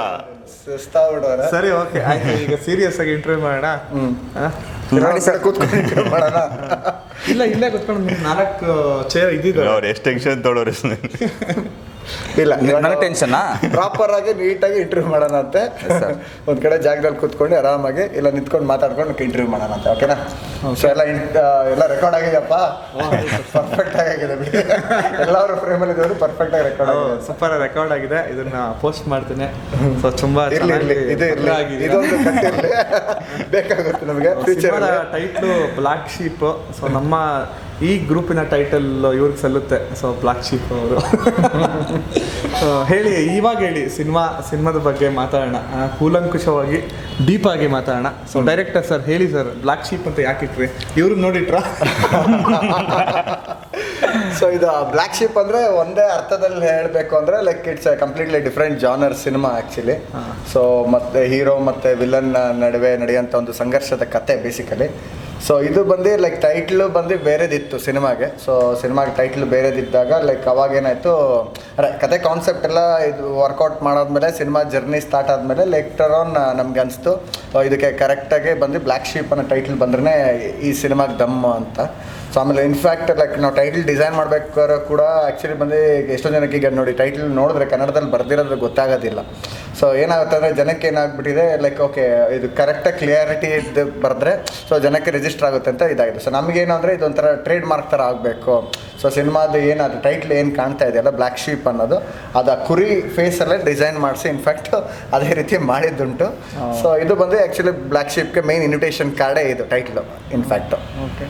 ಸರಿ ಓಕೆ ಆಯ್ತು, ಈಗ ಸೀರಿಯಸ್ ಆಗಿ ಇಂಟರ್ವ್ಯೂ ಮಾಡೋಣ. ಕೂತ್ಕೊಂಡು ಮಾಡೋಣ. ಇಲ್ಲ, ಇಲ್ಲೇ ಕೂತ್ಕೊಂಡು 4 ಚೇರ್ ಇದ್ದಿದ್ದು. ಅವ್ರು ಎಷ್ಟು ಟೆನ್ಷನ್ ತೊಗೊಳೋರು. ಇಲ್ಲ ನನಗೆ ಟೆನ್ಷನ್ನಾ? ಪ್ರಾಪರ್ ಆಗಿ ನೀಟಾಗಿ ಇಂಟರ್ವ್ಯೂ ಮಾಡೋಣ ಅಂತೆ. ಒಂದ್ ಕಡೆ ಜಾಗದಲ್ಲಿ ಕೂತ್ಕೊಂಡು ಆರಾಮಾಗಿ ಇಲ್ಲ ನಿಂತ್ಕೊಂಡು ಮಾತಾಡ್ಕೊಂಡು ಇಂಟರ್ವ್ಯೂ ಮಾಡೋಣ ಅಂತ. ಓಕೆನಾ? ಸೊ ಎಲ್ಲ ರೆಕಾರ್ಡ್ ಆಗಿದೆಯಪ್ಪ, ಪರ್ಫೆಕ್ಟ್ ಆಗಿದೆ. ಎಲ್ಲರೂ ಫ್ರೇಮಲ್ಲಿ ಇದ್ದವರು ಪರ್ಫೆಕ್ಟ್ ಆಗಿ ರೆಕಾರ್ಡ್ ಆಗಿದೆ. ಸೂಪರ್ ರೆಕಾರ್ಡ್ ಆಗಿದೆ. ಇದನ್ನ ಪೋಸ್ಟ್ ಮಾಡ್ತೀನಿ. ಸೊ ತುಂಬಾ ಇದೊಂದು ಕಟ್ಟಿರ್ಲಿ, ಬೇಕಾಗುತ್ತೆ ನಮಗೆ future. Title black sheep. So ನಮ್ಮ ಈ ಗ್ರೂಪಿನ ಟೈಟಲ್ ಇವ್ರಿಗೆ ಸಲ್ಲುತ್ತೆ. ಸೊ ಬ್ಲಾಕ್ ಶೀಪ್ ಅವರು. ಹೇಳಿ, ಇವಾಗ ಹೇಳಿ, ಸಿನಿಮಾದ ಬಗ್ಗೆ ಮಾತಾಡೋಣ, ಕೂಲಂಕುಷವಾಗಿ ಡೀಪ್ ಆಗಿ ಮಾತಾಡೋಣ. ಸೊ ಡೈರೆಕ್ಟರ್ ಸರ್ ಹೇಳಿ ಸರ್, ಬ್ಲಾಕ್ ಶೀಪ್ ಅಂತ ಯಾಕೆ ಇಟ್ರಿ? ಇವ್ರು ನೋಡಿಟ್ರಾ? ಸೊ ಇದು ಬ್ಲ್ಯಾಕ್ ಶಿಪ್ ಅಂದರೆ ಒಂದೇ ಅರ್ಥದಲ್ಲಿ ಹೇಳಬೇಕು ಅಂದರೆ like it's completely different genre cinema actually. So ಮತ್ತು ಹೀರೋ ಮತ್ತು ವಿಲನ್ ನಡುವೆ ನಡೆಯುವಂಥ ಒಂದು ಸಂಘರ್ಷದ ಕತೆ ಬೇಸಿಕಲಿ. ಸೊ ಇದು ಬಂದು ಲೈಕ್ ಟೈಟ್ಲು ಬಂದು ಬೇರೆದಿತ್ತು ಸಿನಿಮಾಗೆ. ಸೊ ಸಿನಿಮಾಗೆ ಟೈಟ್ಲ್ ಬೇರೆದಿದ್ದಾಗ ಲೈಕ್ ಅವಾಗೇನಾಯಿತು, ಕತೆ ಕಾನ್ಸೆಪ್ಟ್ ಎಲ್ಲ ಇದು ವರ್ಕೌಟ್ ಮಾಡಾದ್ಮೇಲೆ ಸಿನಿಮಾ ಜರ್ನಿ ಸ್ಟಾರ್ಟ್ ಆದಮೇಲೆ ಲೇಟರ್ ಆನ್ ನಮ್ಗೆ ಅನಿಸ್ತು ಇದಕ್ಕೆ ಕರೆಕ್ಟಾಗಿ ಬಂದು ಬ್ಲ್ಯಾಕ್ ಶೀಪ್ ಅನ್ನೋ ಟೈಟ್ಲ್ ಬಂದ್ರೆ ಈ ಸಿನಿಮಾಗೆ ದಮ್ಮು ಅಂತ. ಸೊ ಆಮೇಲೆ ಇನ್ಫ್ಯಾಕ್ಟ್ ಲೈಕ್ ನಾವು ಟೈಟಲ್ ಡಿಸೈನ್ ಮಾಡ್ಬೇಕಾದ್ರೆ ಕೂಡ ಆ್ಯಕ್ಚುಲಿ ಬಂದು ಎಷ್ಟೋ ಜನಕ್ಕೆ ಈಗ ನೋಡಿ ಟೈಟಲ್ ನೋಡಿದ್ರೆ ಕನ್ನಡದಲ್ಲಿ ಬರ್ದಿರೋದು ಗೊತ್ತಾಗೋದಿಲ್ಲ. ಸೊ ಏನಾಗುತ್ತೆ ಅಂದರೆ ಜನಕ್ಕೆ ಏನಾಗ್ಬಿಟ್ಟಿದೆ ಲೈಕ್ ಓಕೆ ಇದು ಕರೆಕ್ಟಾಗಿ ಕ್ಲಿಯಾರಿಟಿ ಇದ್ದು ಬರೆದ್ರೆ ಸೊ ಜನಕ್ಕೆ ರಿಜಿಸ್ಟರ್ ಆಗುತ್ತೆ ಅಂತ ಇದಾಗಿದೆ. ಸೊ ನಮಗೇನು ಅಂದರೆ ಇದೊಂಥರ ಟ್ರೇಡ್ ಮಾರ್ಕ್ ಥರ ಆಗಬೇಕು. ಸೊ ಸಿನಿಮಾದು ಏನಾದ್ರು ಟೈಟ್ಲ್ ಏನು ಕಾಣ್ತಾ ಇದೆಯಲ್ಲ ಬ್ಲ್ಯಾಕ್ ಶೀಪ್ ಅನ್ನೋದು, ಅದು ಆ ಕುರಿ ಫೇಸಲ್ಲೇ ಡಿಸೈನ್ ಮಾಡಿಸಿ ಇನ್ಫ್ಯಾಕ್ಟ್ ಅದೇ ರೀತಿ ಮಾಡಿದ್ದುಂಟು. ಸೊ ಇದು ಬಂದು ಆ್ಯಕ್ಚುಲಿ ಬ್ಲ್ಯಾಕ್ ಶೀಪ್ಗೆ ಮೇನ್ ಇನ್ವಿಟೇಷನ್ ಕಾರ್ಡೇ ಇದು ಟೈಟ್ಲು ಇನ್ಫ್ಯಾಕ್ಟು. ಓಕೆ.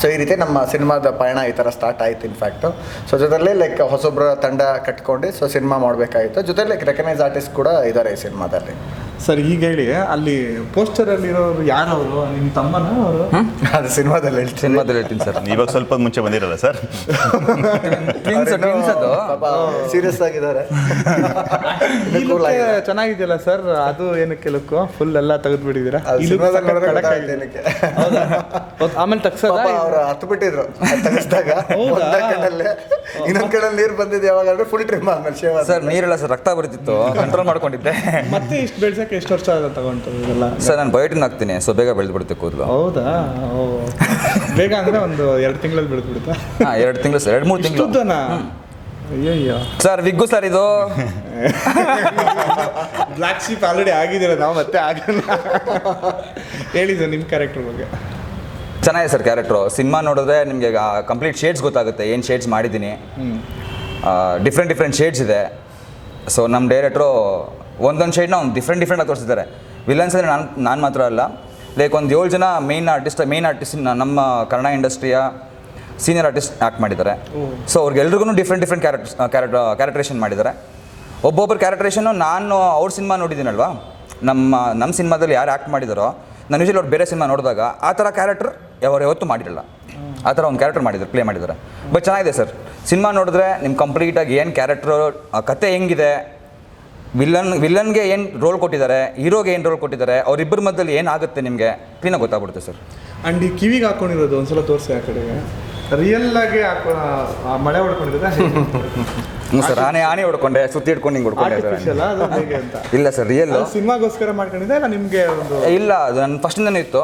ಸೊ ಈ ರೀತಿ ನಮ್ಮ ಸಿನಿಮಾದ ಪಯಣ ಈ ಥರ ಸ್ಟಾರ್ಟ್ ಆಯಿತು ಇನ್ಫ್ಯಾಕ್ಟು. ಸೊ ಜೊತೆಲಿ ಲೈಕ್ ಹೊಸೊಬ್ಬರ ತಂಡ ಕಟ್ಕೊಂಡು ಸೊ ಸಿನಿಮಾ ಮಾಡಬೇಕಾಯಿತು. ಜೊತೆ ಲೈಕ್ ರೆಕಗ್ನೈಸ್ ಆರ್ಟಿಸ್ಟ್ ಕೂಡ ಇದ್ದಾರೆ ಈ ಸಿನಿಮಾದಲ್ಲಿ. ಸರ್ ಈಗ ಹೇಳಿ, ಅಲ್ಲಿ ಪೋಸ್ಟರಲ್ಲಿ ಇರೋರು ಯಾರವರು? ನಿಮ್ಮ ತಮ್ಮನ ಅವರು? ಅದು ಸಿನಿಮಾದಲ್ಲಿ ಹೇಳ್ತೀನಿ ಸರ್. ಇವಾಗ ಸ್ವಲ್ಪ ಮುಂಚೆ ಬಂದಿರಲ್ಲ ಸರ್, ಸೀರಿಯಸ್ ಆಗಿದ್ದಾರೆ. ಚೆನ್ನಾಗಿದೆಯಲ್ಲ ಸರ್, ಅದು ಏನಕ್ಕೆ ಲುಕ್ಕು ಫುಲ್ ಎಲ್ಲ ತೆಗೆದ್ಬಿಟ್ಟಿದ್ದೀರಾ? ಆಮೇಲೆ ತಗ್ಸೋದ ಅವ್ರು ಹತ್ತು ಬಿಟ್ಟಿದ್ರು ತೆಗಿಸಿದಾಗ ಇನ್ನೊಂದ್ ಕಡೆ ನೀರು ಬಂದಿದ್ದು ಯಾವಾಗ ಫುಲ್ ಟ್ರಿಮ್ ಆದ್ಮೇಲೆ ಶೇವ ಸರ್. ನೀರೆಲ್ಲ ಸರ್ ರಕ್ತ ಬರ್ತಿತ್ತು, ಕಂಟ್ರೋಲ್ ಮಾಡ್ಕೊಂಡಿದ್ದೆ. ಮತ್ತೆ ಇಷ್ಟು ಬೆಳ್ಸಕ್ಕೆ ಎಷ್ಟು ವರ್ಷ ತಗೊಂಡು ಇದೆಲ್ಲ? ಸರ್ ನಾನು ಬಯೋಟಿನ್ ಹಾಕ್ತೀನಿ, ಸೊ ಬೇಗ ಬೆಳೆದ್ಬಿಡುತ್ತೆ ಕೂದಲು. ಹೌದಾ? ಬೇಗ ಅಂದ್ರೆ ಒಂದು 2 ತಿಂಗಳಲ್ಲಿ ಬೆಳೆದ್ಬಿಡುತ್ತಾ? ಹಾಂ, 2 ತಿಂಗಳು ಸರ್, 2-3 ತಿಂಗಳು. ಅಯ್ಯಯ್ಯೋ ಸರ್ ವಿಗ್ಗು ಸರ್ ಇದು ಬ್ಲ್ಯಾಕ್ ಶೀಪ್ ಆಲ್ರೆಡಿ ಆಗಿದ್ದೀರ, ನಾವು ಮತ್ತೆ ಆಗಲ್ಲ. ಹೇಳಿ ಸರ್ ನಿಮ್ಮ ಕ್ಯಾರೆಕ್ಟರ್ ಬಗ್ಗೆ. ಚೆನ್ನಾಗಿದೆ ಸರ್ ಕ್ಯಾರೆಕ್ಟ್ರು. ಸಿನಿಮಾ ನೋಡಿದ್ರೆ ನಿಮಗೆ ಕಂಪ್ಲೀಟ್ ಶೇಡ್ಸ್ ಗೊತ್ತಾಗುತ್ತೆ, ಏನು ಶೇಡ್ಸ್ ಮಾಡಿದ್ದೀನಿ. ಡಿಫ್ರೆಂಟ್ ಶೇಡ್ಸ್ ಇದೆ. ಸೊ ನಮ್ಮ ಡೈರೆಕ್ಟ್ರು ಒಂದೊಂದು ಶೇಡ್ನ ಒಂದು ಡಿಫ್ರೆಂಟಾಗಿ ತೋರಿಸಿದ್ದಾರೆ. ವಿಲನ್ಸ್ ಅಂದರೆ ನಾನು ಮಾತ್ರ ಅಲ್ಲ, ಲೈಕ್ ಒಂದು 7 ಜನ ಮೇನ್ ಆರ್ಟಿಸ್ಟ್ ನಮ್ಮ ಕನ್ನಡ ಇಂಡಸ್ಟ್ರಿಯ ಸೀನಿಯರ್ ಆರ್ಟಿಸ್ಟ್ ಆ್ಯಕ್ಟ್ ಮಾಡಿದ್ದಾರೆ. ಸೊ ಅವ್ರಿಗೆಲ್ರಿಗೂ ಡಿಫ್ರೆಂಟ್ ಕ್ಯಾರೆಕ್ಟರೇಷನ್ ಮಾಡಿದ್ದಾರೆ. ಒಬ್ಬೊಬ್ಬರು ಕ್ಯಾರೆಕ್ಟರೇಷನ್ನು ನಾನು ಅವ್ರ ಸಿನಿಮಾ ನೋಡಿದ್ದೀನಲ್ವಾ, ನಮ್ಮ ಸಿನಿಮಾದಲ್ಲಿ ಯಾರು ಆ್ಯಕ್ಟ್ ಮಾಡಿದಾರೋ ನಾನು ಯೂಶಲಿ ಅವ್ರು ಬೇರೆ ಸಿನಿಮಾ ನೋಡಿದಾಗ ಆ ಥರ ಕ್ಯಾರೆಕ್ಟರ್ ಯಾವತ್ತೂ ಮಾಡಿರಲ್ಲ. ಆ ಥರ ಒಂದು ಕ್ಯಾರೆಕ್ಟರ್ ಪ್ಲೇ ಮಾಡಿದ್ದಾರೆ. ಬಟ್ ಚೆನ್ನಾಗಿದೆ ಸರ್. ಸಿನಿಮಾ ನೋಡಿದ್ರೆ ನಿಮ್ಮ ಕಂಪ್ಲೀಟಾಗಿ ಏನು ಕ್ಯಾರೆಕ್ಟ್ರು, ಕತೆ ಹೆಂಗಿದೆ, ವಿಲನ್ಗೆ ಏನು ರೋಲ್ ಕೊಟ್ಟಿದ್ದಾರೆ, ಹೀರೋಗೆ ಏನು ರೋಲ್ ಕೊಟ್ಟಿದ್ದಾರೆ, ಅವರಿಬ್ಬರ ಮಧ್ಯದಲ್ಲಿ ಏನಾಗುತ್ತೆ ನಿಮಗೆ ಕ್ಲೀನಾಗಿ ಗೊತ್ತಾಗ್ಬಿಡುತ್ತೆ ಸರ್. ಆ್ಯಂಡ್ ಈ ಕಿವಿಗೆ ಹಾಕ್ಕೊಂಡಿರೋದು ಒಂದ್ಸಲ ತೋರಿಸಿ ಆ ಕಡೆಗೆ. ರಿಯಲ್ ಆಗಿ ಮಳೆ ಹೊಡ್ಕೊಂಡಿರೋದ? ಹ್ಞೂ ಸರ್, ಆನೆ ಹೊಡ್ಕೊಂಡೆ, ಸುತ್ತಿ ಹಿಡ್ಕೊಂಡು ಹಿಂಗೆ ಹೊಡ್ಕೊಂಡೆ. ಇಲ್ಲ ಸರ್, ರಿಯಲ್. ಸಿನಿಮಾಗೋಸ್ಕರ ಮಾಡ್ಕೊಂಡಿದ್ದೆ ಇಲ್ಲ ನಿಮಗೆ? ಇಲ್ಲ, ಅದು ನನ್ನ ಫಸ್ಟಿಂದನೇ ಇತ್ತು.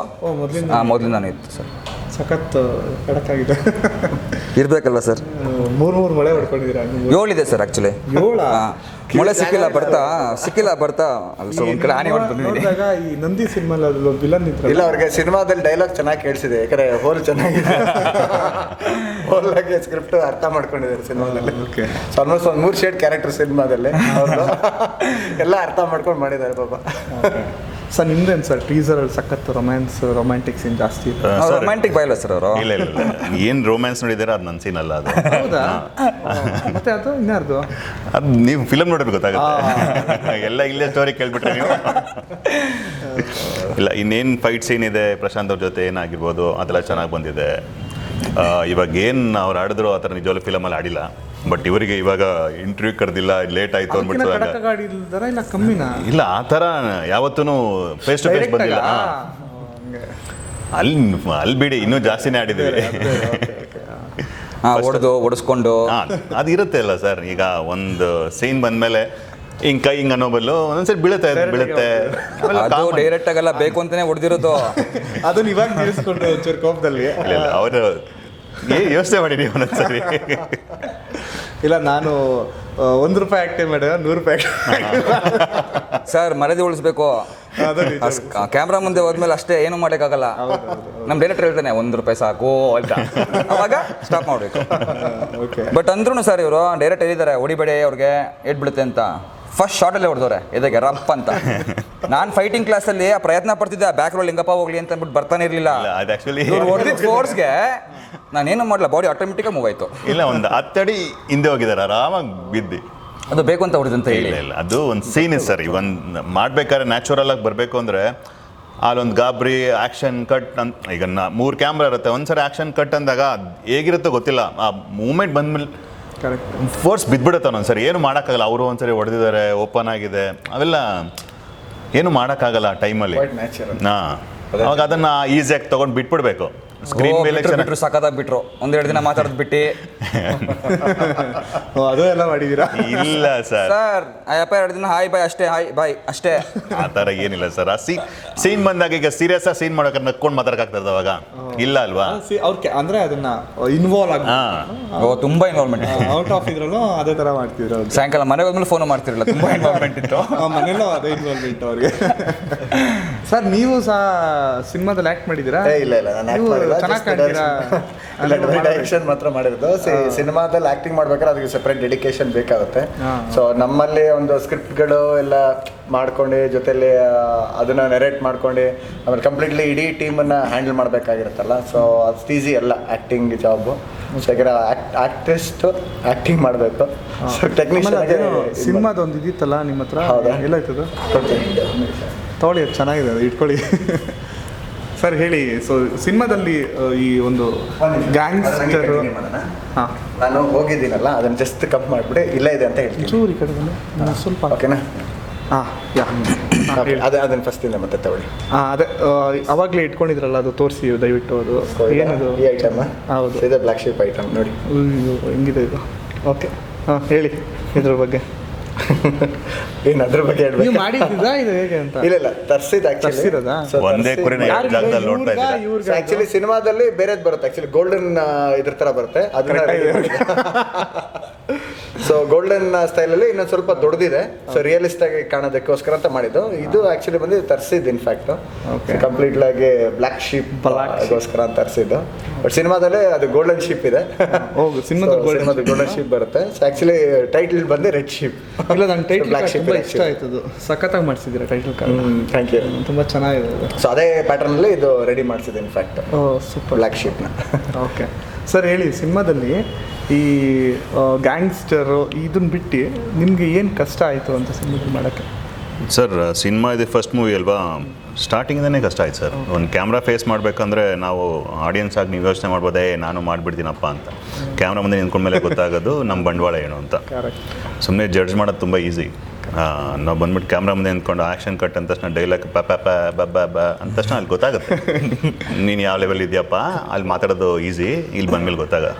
ಮೊದಲಿಂದಾನೇ ಇತ್ತು ಸರ್. ಸಖತ್ ಕಡಕ್ಕಾಗಿದೆ ಇರಬೇಕಲ್ಲ ಸರ್. 3 ಮಳೆ ಹೊಡ್ಕೊಂಡಿದ್ದೀರಾ? 7 ಇದೆ ಸರ್ ಆ್ಯಕ್ಚುಲಿ. 7 ಮಳೆ ಸಿಕ್ಕಿಲ್ಲ ಬರ್ತಾ ಸೊ ಒಂದು ಕಡೆ ಆನೆ ನೋಡಿದಾಗ ಈ ನಂದಿ ಸಿನಿಮಾದಲ್ಲಿ ವಿಲನ್ ಇತ್ತು. ಇಲ್ಲ, ಅವ್ರಿಗೆ ಸಿನಿಮಾದಲ್ಲಿ ಡೈಲಾಗ್ ಚೆನ್ನಾಗಿ ಕೇಳಿಸಿದೆ, ಯಾಕಂದ್ರೆ ಹೋಲ್ ಚೆನ್ನಾಗಿದೆ. ಹೋಲಾಗಿ ಸ್ಕ್ರಿಪ್ಟ್ ಅರ್ಥ ಮಾಡ್ಕೊಂಡಿದ್ದಾರೆ ಸಿನಿಮಾದಲ್ಲಿ. ಸೊ ಆಲ್ಮೋಸ್ಟ್ ಒಂದು 3 ಶೇಡ್ ಕ್ಯಾರೆಕ್ಟರ್ ಸಿನಿಮಾದಲ್ಲಿ ಅವ್ರದ್ದು ಎಲ್ಲ ಅರ್ಥ ಮಾಡ್ಕೊಂಡು ಮಾಡಿದ್ದಾರೆ ಪಾಪ. ಸರ್ ನಿಮ್ದೇನು ಸರ್ ಟೀಸರಲ್ಲಿ ಸಖತ್ ರೊಮ್ಯಾಂಟಿಕ್ ಸೀನ್ ಜಾಸ್ತಿ? ರೊಮ್ಯಾಂಟಿಕ್ ಬಾಯಿಲ್ಲ ಸರ್ ಅವರು. ಇಲ್ಲ ಏನು ರೋಮ್ಯಾನ್ಸ್ ನೋಡಿದಾರೆ ಅದು ನನ್ನ ಸೀನ್ ಅಲ್ಲ ಅದು. ಹೌದಾ? ಮತ್ತೆ ಅದು ಇನ್ಯಾರ್ದು? ಅದು ನೀವು ಫಿಲಮ್ ನೋಡಿದ್ರೆ ಗೊತ್ತಾಗುತ್ತೆ. ಎಲ್ಲ ಇಲ್ಲೇ ಸ್ಟೋರಿ ಕೇಳ್ಬಿಟ್ರೆ ನೀವು. ಇಲ್ಲ, ಇನ್ನೇನು ಫೈಟ್ ಸೀನ್ ಇದೆ ಪ್ರಶಾಂತ್ ಅವ್ರ ಜೊತೆ ಏನಾಗಿರ್ಬೋದು ಅದೆಲ್ಲ ಚೆನ್ನಾಗಿ ಬಂದಿದೆ. ಇವಾಗ ಏನು ಅವ್ರು ಆಡಿದ್ರು ಆ ಥರ ನಿಜವಾಗ್ಲೂ ಫಿಲಮಲ್ಲಿ ಆಡಿಲ್ಲ. ಬಟ್ ಇವರಿಗೆ ಇವಾಗ ಇಂಟರ್ವ್ಯೂ ಕರೆದಿಲ್ಲ, ಲೇಟ್ ಆಯಿತು ಅಂದ್ಬಿಟ್ಟು ಇಲ್ಲ, ಆ ಥರ ಯಾವತ್ತೂ ಫೇಸ್ ಟು ಫೇಸ್ ಬಂದಿಲ್ಲ. ಅಲ್ಲಿ ಬಿಡಿ, ಇನ್ನೂ ಜಾಸ್ತಿನೇ ಆಡಿದ್ದೀವಿ. ಓಡಿಸ್ಕೊಂಡು ಅದು ಇರುತ್ತೆ ಅಲ್ಲ ಸರ್. ಈಗ ಒಂದು ಸೀನ್ ಬಂದಮೇಲೆ ಹಿಂಗೆ ಕೈ ಹಿಂಗೆ ಅನ್ನೋ ಬದಲು ಒಂದೊಂದ್ಸರಿ ಬೀಳುತ್ತೆ. ಅದು ಡೈರೆಕ್ಟ್ ಆಗಲ್ಲ, ಬೇಕು ಅಂತಾನೆ ಹೊಡೆದಿರೋದು. ಅದನ್ನ ಇವಾಗ ನಿಲ್ಲಿಸ್ಕೊಂಡು ಕೋಪದಲ್ಲಿ ಅವರು ಯೋಚನೆ ಮಾಡಿ ನೀವು ಒಂದೊಂದ್ಸರಿ. ಇಲ್ಲ, ನಾನು ₹1 ಆ್ಯಕ್ಟಿಂಗ್ ಮಾಡಿದ್ರೆ ₹100 ಸರ್ ಮರ್ಯಾದೆ ಉಳಿಸ್ಬೇಕು. ಕ್ಯಾಮ್ರಾ ಮುಂದೆ ಹೋದ್ಮೇಲೆ ಅಷ್ಟೇ ಏನು ಮಾಡೋಕ್ಕಾಗಲ್ಲ. ನಮ್ಮ ಡೈರೆಕ್ಟರ್ ಹೇಳ್ತಾನೆ ₹1 ಸಾಕು ಅಂತ, ಅವಾಗ ಸ್ಟಾಪ್ ಮಾಡಬೇಕು. ಬಟ್ ಅಂದ್ರೂ ಸರ್ ಇವರು ಡೈರೆಕ್ಟ್ ಹೇಳಿದ್ದಾರೆ ಹೊಡಿಬೇಡಿ ಅವ್ರಿಗೆ ಏಟ್ಬಿಡುತ್ತೆ ಅಂತ. ಫಸ್ಟ್ ಶಾರ್ಟಲ್ಲೇ ಹೊಡೆದವ್ರೆ ಎದಕ್ಕೆ ರಪ್ ಅಂತ. ನಾನು ಫೈಟಿಂಗ್ ಕ್ಲಾಸಲ್ಲಿ ಆ ಪ್ರಯತ್ನ ಪಡ್ತಿದ್ದೆ, ಬ್ಯಾಕ್ ರೋಲ್ ಹೆಂಗಪ್ಪ ಹೋಗ್ಲಿ ಅಂತ ಅಂದ್ಬಿಟ್ಟು ಬರ್ತಾನೆ ಇರಲಿಲ್ಲ. ಹೊಡೆದಿದ್ದ ಫೋರ್ಸ್ಗೆ ನಾನೇನು ಮಾಡಲ್ಲ, ಬಾಡಿ ಆಟೋಮೆಟಿಕಾಗಿ ಮೂವ್ ಆಯಿತು. ಇಲ್ಲ, ಒಂದು 10 ಅಡಿ ಹಿಂದೆ ಹೋಗಿದ್ದಾರೆ, ಆರಾಮಾಗಿ ಬಿದ್ದು. ಅದು ಬೇಕು ಅಂತ ಹೊಡೆದಂತ ಹೇಳಿ ಇಲ್ಲ, ಅದು ಒಂದು ಸೀನ್ ಇದೆ ಸರ್. ಒಂದು ಮಾಡ್ಬೇಕಾದ್ರೆ ನ್ಯಾಚುರಲ್ ಆಗಿ ಬರಬೇಕು ಅಂದರೆ ಅಲ್ಲೊಂದು ಗಾಬರಿ ಆ್ಯಕ್ಷನ್ ಕಟ್ ಅಂತ. ಈಗ 3 ಕ್ಯಾಮ್ರಾ ಇರುತ್ತೆ, ಒಂದ್ಸರಿ ಆ್ಯಕ್ಷನ್ ಕಟ್ ಅಂದಾಗ ಹೇಗಿರುತ್ತೋ ಗೊತ್ತಿಲ್ಲ, ಆ ಮೂಮೆಂಟ್ ಬಂದ್ಮೇಲೆ ಕರೆಕ್ಟ್ ಫೋರ್ಸ್ ಬಿದ್ದುಬಿಡುತ್ತೆ ಒಂದ್ಸರಿ. ಏನು ಮಾಡೋಕ್ಕಾಗಲ್ಲ. ಅವರು ಒಂದ್ಸರಿ ಹೊಡೆದಿದ್ದಾರೆ, ಓಪನ್ ಆಗಿದೆ, ಅವೆಲ್ಲ ಏನು ಮಾಡೋಕ್ಕಾಗಲ್ಲ ಆ ಟೈಮಲ್ಲಿ. ಹಾಂ, ಅವಾಗ ಅದನ್ನು ಈಸಿಯಾಗಿ ತೊಗೊಂಡು ಬಿಟ್ಬಿಡ್ಬೇಕು. ಸ್ಕ್ರೀನ್ ಮೇಲೆ ಬಿಟ್ರು ಸಖತ್ತಾಗಿ ಬಿಟ್ರು. 1-2 ದಿನ ಮಾತಾಡೋದು ಬಿಟ್ಟು ಅದು ಎಲ್ಲ ಮಾಡಿದ್ದೀರಾ? ಇಲ್ಲ ಸರ್, ಅಯ್ಯಪ್ಪ 2 ದಿನ ಹಾಯ್ ಬಾಯ್ ಅಷ್ಟೇ, ಹಾಯ್ ಬಾಯ್ ಅಷ್ಟೇ. ಆ ಥರ ಏನಿಲ್ಲ ಸರ್. ಆ ಸೀನ್ ಬಂದಾಗ ಈಗ ಸೀರಿಯಸ್ ಆಗಿ ಸೀನ್ ಮಾಡೋಕೆ ನಕ್ಕೊಂಡು ಮಾತಾಡಕ್ಕಾಗ್ತದೆ ಅವಾಗ? ಇಲ್ಲ ಅಲ್ವಾ? ಅಂದ್ರೆ ಅದನ್ನ ಇನ್ವಾಲ್ವ್ ಆಗಿ ತುಂಬಾ ಇನ್ವಾಲ್ವ್ಮೆಂಟ್ ಇತ್ತು. ಔಟ್ ಆಫ್ ಇದ್ರಲ್ಲೂ ಅದೇ ತರ ಮಾಡ್ತಿದ್ರು. ಸಾಯಂಕಾಲ ಮನೆಗೆ ಹೋದ್ಮೇಲೆ ಫೋನ್ ಮಾಡ್ತಿರಲಿಲ್ಲ, ತುಂಬಾ ಇನ್ವಾಲ್ವ್ಮೆಂಟ್ ಇತ್ತು. ಮನೇಲೂ ಅದೇ ಇನ್ವಾಲ್ವ್ಮೆಂಟ್ ಅವ್ರಿಗೆ. ಸರ್ ನೀವು ಸಹ ಸಿನಿಮಾದಲ್ಲಿ ಆಕ್ಟ್ ಮಾಡಿದ್ದೀರಾ? ಇಲ್ಲ ನಾನು ಆಕ್ಟ್ ಮಾಡಿಲ್ಲ, ಚೆನ್ನಾಗಿ ಕಾಣ್ತೀರಾ. ಡೈರೆಕ್ಷನ್ ಮಾತ್ರ ಮಾಡಿರೋದು. ಸಿನಿಮಾದಲ್ಲಿ ಆಕ್ಟಿಂಗ್ ಮಾಡ್ಬೇಕಾದ್ರೆ ಅದಕ್ಕೆ ಸೆಪರೇಟ್ ಡೆಡಿಕೇಶನ್ ಬೇಕಾಗುತ್ತೆ. ಸೊ ನಮ್ಮಲ್ಲಿ ಒಂದು ಸ್ಕ್ರಿಪ್ಟ್ಗಳು ಎಲ್ಲ ಮಾಡ್ಕೊಂಡು ಜೊತೆಲಿ ಅದನ್ನ ನೆರೇಟ್ ಮಾಡ್ಕೊಂಡು ಆಮೇಲೆ ಕಂಪ್ಲೀಟ್ಲಿ ಇಡೀ ಟೀಮನ್ನು ಹ್ಯಾಂಡಲ್ ಮಾಡಬೇಕಾಗಿರುತ್ತಲ್ಲ. ಸೊ ಅಷ್ಟು ಈಸಿ ಅಲ್ಲ ಆ್ಯಕ್ಟಿಂಗ್ ಜಾಬು. ಸೊ ಈಗ ಆರ್ಟಿಸ್ಟು ಆ್ಯಕ್ಟಿಂಗ್ ಮಾಡಬೇಕು. ಸೊ ಟೆಕ್ನಿಷಿಯನ್ ಸಿನಿಮಾದೊಂದು ಇದಿತ್ತಲ್ಲ ನಿಮ್ಮ ಹತ್ರ, ಎಲ್ಲ ಆಯ್ತದ ತಗೊಳ್ಳಿ, ಅದು ಚೆನ್ನಾಗಿದೆ, ಅದು ಇಟ್ಕೊಳ್ಳಿ. ಸರ್ ಹೇಳಿ, ಸೊ ಸಿನಿಮಾದಲ್ಲಿ ಈ ಒಂದು ಗ್ಯಾಂಗ್ಸ್ಟರ್, ಹಾಂ ನಾನು ಹೋಗಿದ್ದೀನಲ್ಲ ಅದನ್ನು ಜಸ್ಟ್ ಕಪ್ ಮಾಡಿಬಿಟ್ಟು ಇಲ್ಲ ಇದೆ ಅಂತ ಹೇಳ್ತೀನಿ. ಚೂರು ಈ ಕಡೆ ಸ್ವಲ್ಪ, ಓಕೆನಾ? ಹಾಂ ಅದನ್ನು ಫಸ್ಟಿಂದ ಮತ್ತೆ ತಗೊಳ್ಳಿ. ಅದೇ ಅವಾಗಲೇ ಇಟ್ಕೊಂಡಿದ್ರಲ್ಲ, ಅದು ತೋರಿಸಿ ದಯವಿಟ್ಟು. ಅದು ಏನದು ಈ ಐಟಮ್? ಹೌದು, ಇದು ಬ್ಲ್ಯಾಕ್ ಶೀಪ್ ಐಟಮ್ ನೋಡಿ. ಹೆಂಗಿದೆ ಇದು? ಓಕೆ, ಹಾಂ ಹೇಳಿ ಇದ್ರ ಬಗ್ಗೆ. ಏನು ಅದ್ರ ಬಗ್ಗೆ ನೀವು ಮಾಡಿದ್ದಿದ್ದಾ ಇದು ಹೇಗೆ ಅಂತ? ಇಲ್ಲ ತರ್ಸಿದ್ದು ತರ್ಸಿರೋದಾ? ಒಂದೇ ಕುರಿನ ಎರಡು ಜಾಗದಲ್ಲಿ ನೋಡ್ತಾ ಇದ್ದೀರಾ? ಆಕ್ಚುಲಿ ಸಿನಿಮಾದಲ್ಲಿ ಬೇರೆದ್ ಬರುತ್ತೆ. ಆಕ್ಚುಲಿ ಗೋಲ್ಡನ್ ಇದ್ರ ತರ ಬರುತ್ತೆ ಅದನ್ನ. ಸೊ ಗೋಲ್ಡನ್ ಸ್ಟೈಲಲ್ಲಿ ಇನ್ನೊಂದು ಸ್ವಲ್ಪ ದೊಡ್ಡದಿದೆ. ಸೊ ರಿಯಲಿಸ್ಟ್ ಆಗಿ ಕಾಣೋದಕ್ಕೋಸ್ಕರ ಅಂತ ಮಾಡಿದ್ದು. ಇದು ಆಕ್ಚುಲಿ ಬಂದು ತರಿಸಿದ್ದು ಇನ್ಫ್ಯಾಕ್ಟ್ ಕಂಪ್ಲೀಟ್ ಆಗಿ ಬ್ಲ್ಯಾಕ್ ಶೀಪ್ ಗೋಸ್ಕರ ಅಂತ ತರಿಸಿದ್ದು. ಬಟ್ ಸಿನಿಮಾದಲ್ಲಿ ಅದು ಗೋಲ್ಡನ್ ಶೀಪ್ ಇದೆ. ಸಿನಿಮಾದ ಗೋಲ್ಡನ್ ಶೀಪ್ ಬರುತ್ತೆ. ಸೊ ಆಕ್ಚುಲಿ ಟೈಟಲ್ ಬಂದು ರೆಡ್ ಶೀಪ್. ಇಲ್ಲ, ನನ್ನ ಟೈಟಲ್ ಬ್ಲ್ಯಾಕ್ ಶೀಪ್ ಇಷ್ಟ ಆಯ್ತದು. ಸಖತ್ತಾಗಿ ಮಾಡಿಸಿದ್ದೀರಾ ಟೈಟಲ್ ಕಾರ್ಡ್. ಥ್ಯಾಂಕ್ ಯು, ತುಂಬ ಚೆನ್ನಾಗಿದೆ. ಸೊ ಅದೇ ಪ್ಯಾಟರ್ನಲ್ಲಿ ಇದು ರೆಡಿ ಮಾಡಿಸಿದೆ ಇನ್ಫ್ಯಾಕ್ಟ್. ಸೂಪರ್, ಬ್ಲ್ಯಾಕ್ ಶೀಪ್ನ. ಓಕೆ ಸರ್, ಹೇಳಿ ಸಿನಿಮಾದಲ್ಲಿ ಈ ಗ್ಯಾಂಗ್ಸ್ಟರು ಇದನ್ನ ಬಿಟ್ಟು ನಿಮಗೆ ಏನು ಕಷ್ಟ ಆಯಿತು ಅಂತ ಸಿನಿಮಾದಲ್ಲಿ ಮಾಡೋಕ್ಕೆ? ಸರ್, ಸಿನಿಮಾ ಇದೆ ಫಸ್ಟ್ ಮೂವಿ ಅಲ್ವಾ, ಸ್ಟಾರ್ಟಿಂಗಿಂದನೇ ಕಷ್ಟ ಆಯ್ತು ಸರ್. ಒಂದು ಕ್ಯಾಮ್ರಾ ಫೇಸ್ ಮಾಡಬೇಕಂದ್ರೆ ನಾವು ಆಡಿಯನ್ಸ್ ಆಗಿ ನೀವು ಯೋಚನೆ ಮಾಡ್ಬೋದೇ ನಾನು ಮಾಡಿಬಿಡ್ತೀನಪ್ಪ ಅಂತ. ಕ್ಯಾಮ್ರಾ ಮುಂದೆ ನಿಂತ್ಕೊಂಡ್ಮೇಲೆ ಗೊತ್ತಾಗೋದು ನಮ್ಮ ಬಂಡವಾಳ ಏನು ಅಂತ. ಸುಮ್ಮನೆ ಜಡ್ಜ್ ಮಾಡೋದು ತುಂಬ ಈಸಿ. ನಾವು ಬಂದ್ಬಿಟ್ಟು ಕ್ಯಾಮ್ರಾ ಮುಂದೆ ನಿಂತ್ಕೊಂಡು ಆ್ಯಕ್ಷನ್ ಕಟ್ ಅಂದ ತಕ್ಷಣ ಡೈಲಾಗ್ ಬ ಅಂದ ತಕ್ಷಣ ಅಲ್ಲಿ ಗೊತ್ತಾಗುತ್ತೆ ನೀನು ಯಾವ ಲೆವೆಲ್ ಇದೆಯಪ್ಪ, ಅಲ್ಲಿ ಮಾತಾಡೋದು ಈಸಿ. ಇಲ್ಲಿ ಬಂದಮೇಲೆ ಅದು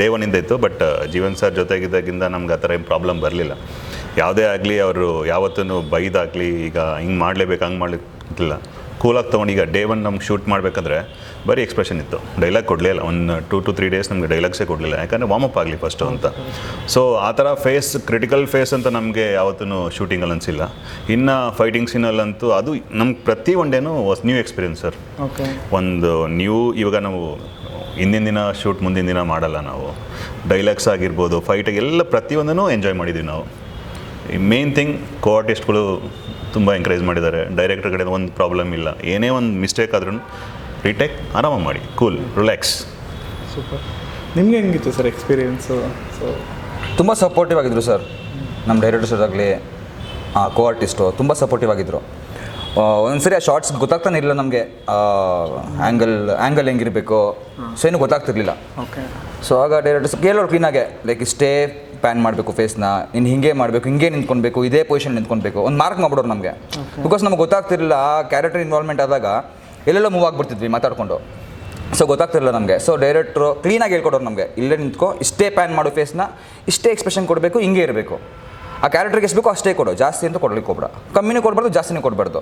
ಡೇ 1 ಇತ್ತು. ಬಟ್ ಜೀವನ್ ಸರ್ ಜೊತೆಗಿದ್ದಾಗಿಂದ ನಮ್ಗೆ ಆ ಥರ ಏನು ಪ್ರಾಬ್ಲಮ್ ಬರಲಿಲ್ಲ. ಯಾವುದೇ ಆಗಲಿ ಅವರು ಯಾವತ್ತೂ ಬೈದಾಗಲಿ ಈಗ ಹಿಂಗೆ ಮಾಡಲೇಬೇಕು ಹಂಗೆ ಮಾಡಲಿಕ್ಕಿಲ್ಲ, ಕೂಲಾಗಿ ತೊಗೊಂಡು. ಈಗ ಡೇ 1 ನಮ್ಗೆ ಶೂಟ್ ಮಾಡಬೇಕಾದ್ರೆ ಬರೀ ಎಕ್ಸ್ಪ್ರೆಷನ್ ಇತ್ತು, ಡೈಲಾಗ್ ಕೊಡಲೇ ಇಲ್ಲ. ಒಂದು 2 to 3 days ನಮಗೆ ಡೈಲಾಗ್ಸೇ ಕೊಡಲಿಲ್ಲ, ಯಾಕಂದರೆ ವಾರ್ಮಪ್ ಆಗಲಿ ಫಸ್ಟು ಅಂತ. ಸೊ ಆ ಥರ ಫೇಸ್, ಕ್ರಿಟಿಕಲ್ ಫೇಸ್ ಅಂತ ನಮಗೆ ಯಾವತ್ತೂ ಶೂಟಿಂಗಲ್ಲಿ ಅನಿಸಿಲ್ಲ. ಇನ್ನು ಫೈಟಿಂಗ್ ಸೀನಲ್ಲಂತೂ ಅದು ನಮ್ಗೆ ಪ್ರತಿ ಒನ್ ಡೇನೂ ನ್ಯೂ ಎಕ್ಸ್ಪೀರಿಯನ್ಸ್ ಸರ್. ಒಂದು ಇವಾಗ ನಾವು ಹಿಂದಿನ ದಿನ ಶೂಟ್ ಮುಂದಿನ ದಿನ ಮಾಡಲ್ಲ ನಾವು. ಡೈಲಾಗ್ಸ್ ಆಗಿರ್ಬೋದು, ಫೈಟಿಗೆ ಎಲ್ಲ ಪ್ರತಿಯೊಂದನ್ನು ಎಂಜಾಯ್ ಮಾಡಿದ್ದೀವಿ ನಾವು. ಮೇನ್ ಥಿಂಗ್ ಕೋ-ಆರ್ಟಿಸ್ಟ್ಗಳು ತುಂಬ ಎಂಕರೇಜ್ ಮಾಡಿದ್ದಾರೆ. ಡೈರೆಕ್ಟರ್ ಕಡೆ ಒಂದು ಪ್ರಾಬ್ಲಮ್ ಇಲ್ಲ. ಏನೇ ಒಂದು ಮಿಸ್ಟೇಕ್ ಆದ್ರೂ ರೀಟೇಕ್ ಆರಾಮಾಗಿ ಮಾಡಿ, ಕೂಲ್, ರಿಲ್ಯಾಕ್ಸ್. ಸೂಪರ್. ನಿಮಗೆ ಹೆಂಗಿತ್ತು ಸರ್ ಎಕ್ಸ್ಪೀರಿಯೆನ್ಸು? ಸೊ ತುಂಬ ಸಪೋರ್ಟಿವ್ ಆಗಿದ್ರು ಸರ್ ನಮ್ಮ ಡೈರೆಕ್ಟರ್ಸ್ ಆಗಲಿ, ಕೋ-ಆರ್ಟಿಸ್ಟು ತುಂಬ ಸಪೋರ್ಟಿವ್ ಆಗಿದ್ದರು. ಒಂದೊಂದ್ಸರಿ ಆ ಶಾರ್ಟ್ಸ್ ಗೊತ್ತಾಗ್ತಾನೆ ಇಲ್ಲ ನಮಗೆ, ಆ್ಯಂಗಲ್ ಹೆಂಗಿರಬೇಕು, ಸೊ ಏನು ಗೊತ್ತಾಗ್ತಿರ್ಲಿಲ್ಲ. ಓಕೆ. ಸೊ ಆಗ ಡೈರೆಕ್ಟರ್ಸ್ ಕೇಳೋರು ಕ್ಲೀನಾಗೆ, ಲೈಕ್ ಇಷ್ಟೇ ಪ್ಯಾನ್ ಮಾಡಬೇಕು ಫೇಸ್ನ, ನೀನು ಹಿಂಗೆ ಮಾಡಬೇಕು, ಹಿಂಗೆ ನಿಂತ್ಕೊಳ್ಬೇಕು, ಇದೇ ಪೊಸಿಷನ್ ನಿಂತ್ಕೊಳ್ಬೇಕು, ಒಂದು ಮಾರ್ಕ್ ಮಾಡ್ಬಿಡೋರು ನಮಗೆ. ಬಿಕಾಸ್ ನಮ್ಗೆ ಗೊತ್ತಾಗ್ತಿರಲಿಲ್ಲ, ಆ ಕ್ಯಾರೆಕ್ಟರ್ ಇನ್ವಾಲ್ವ್ಮೆಂಟ್ ಆದಾಗ ಎಲ್ಲೆಲ್ಲೋ ಮೂವ್ ಆಗಿಬಿಡ್ತಿದ್ವಿ ಮಾತಾಡಿಕೊಂಡು. ಸೊ ಗೊತ್ತಾಗ್ತಿರಲಿಲ್ಲ ನಮಗೆ. ಸೊ ಡೈರೆಕ್ಟ್ರು ಕ್ಲೀನಾಗಿ ಹೇಳ್ಕೊಡೋರು ನಮಗೆ, ಇಲ್ಲೇ ನಿಂತ್ಕೊ, ಇಷ್ಟೇ ಪ್ಯಾನ್ ಮಾಡೋ ಫೇಸ್ನ, ಇಷ್ಟೇ ಎಕ್ಸ್ಪ್ರೆಷನ್ ಕೊಡಬೇಕು, ಹಿಂಗೆ ಇರಬೇಕು, ಆ ಕ್ಯಾರೆಕ್ಟರ್ಗೆ ಎಷ್ಟು ಬೇಕೋ ಅಷ್ಟೇ ಕೊಡು, ಜಾಸ್ತಿ ಅಂತ ಕೊಡ್ಲಿಕ್ಕೆ ಹೋಗ್ಬೇಡ, ಕಮ್ಮಿನೂ ಕೊಡಬಾರ್ದು, ಜಾಸ್ತಿನೂ ಕೊಡಬಾರ್ದು.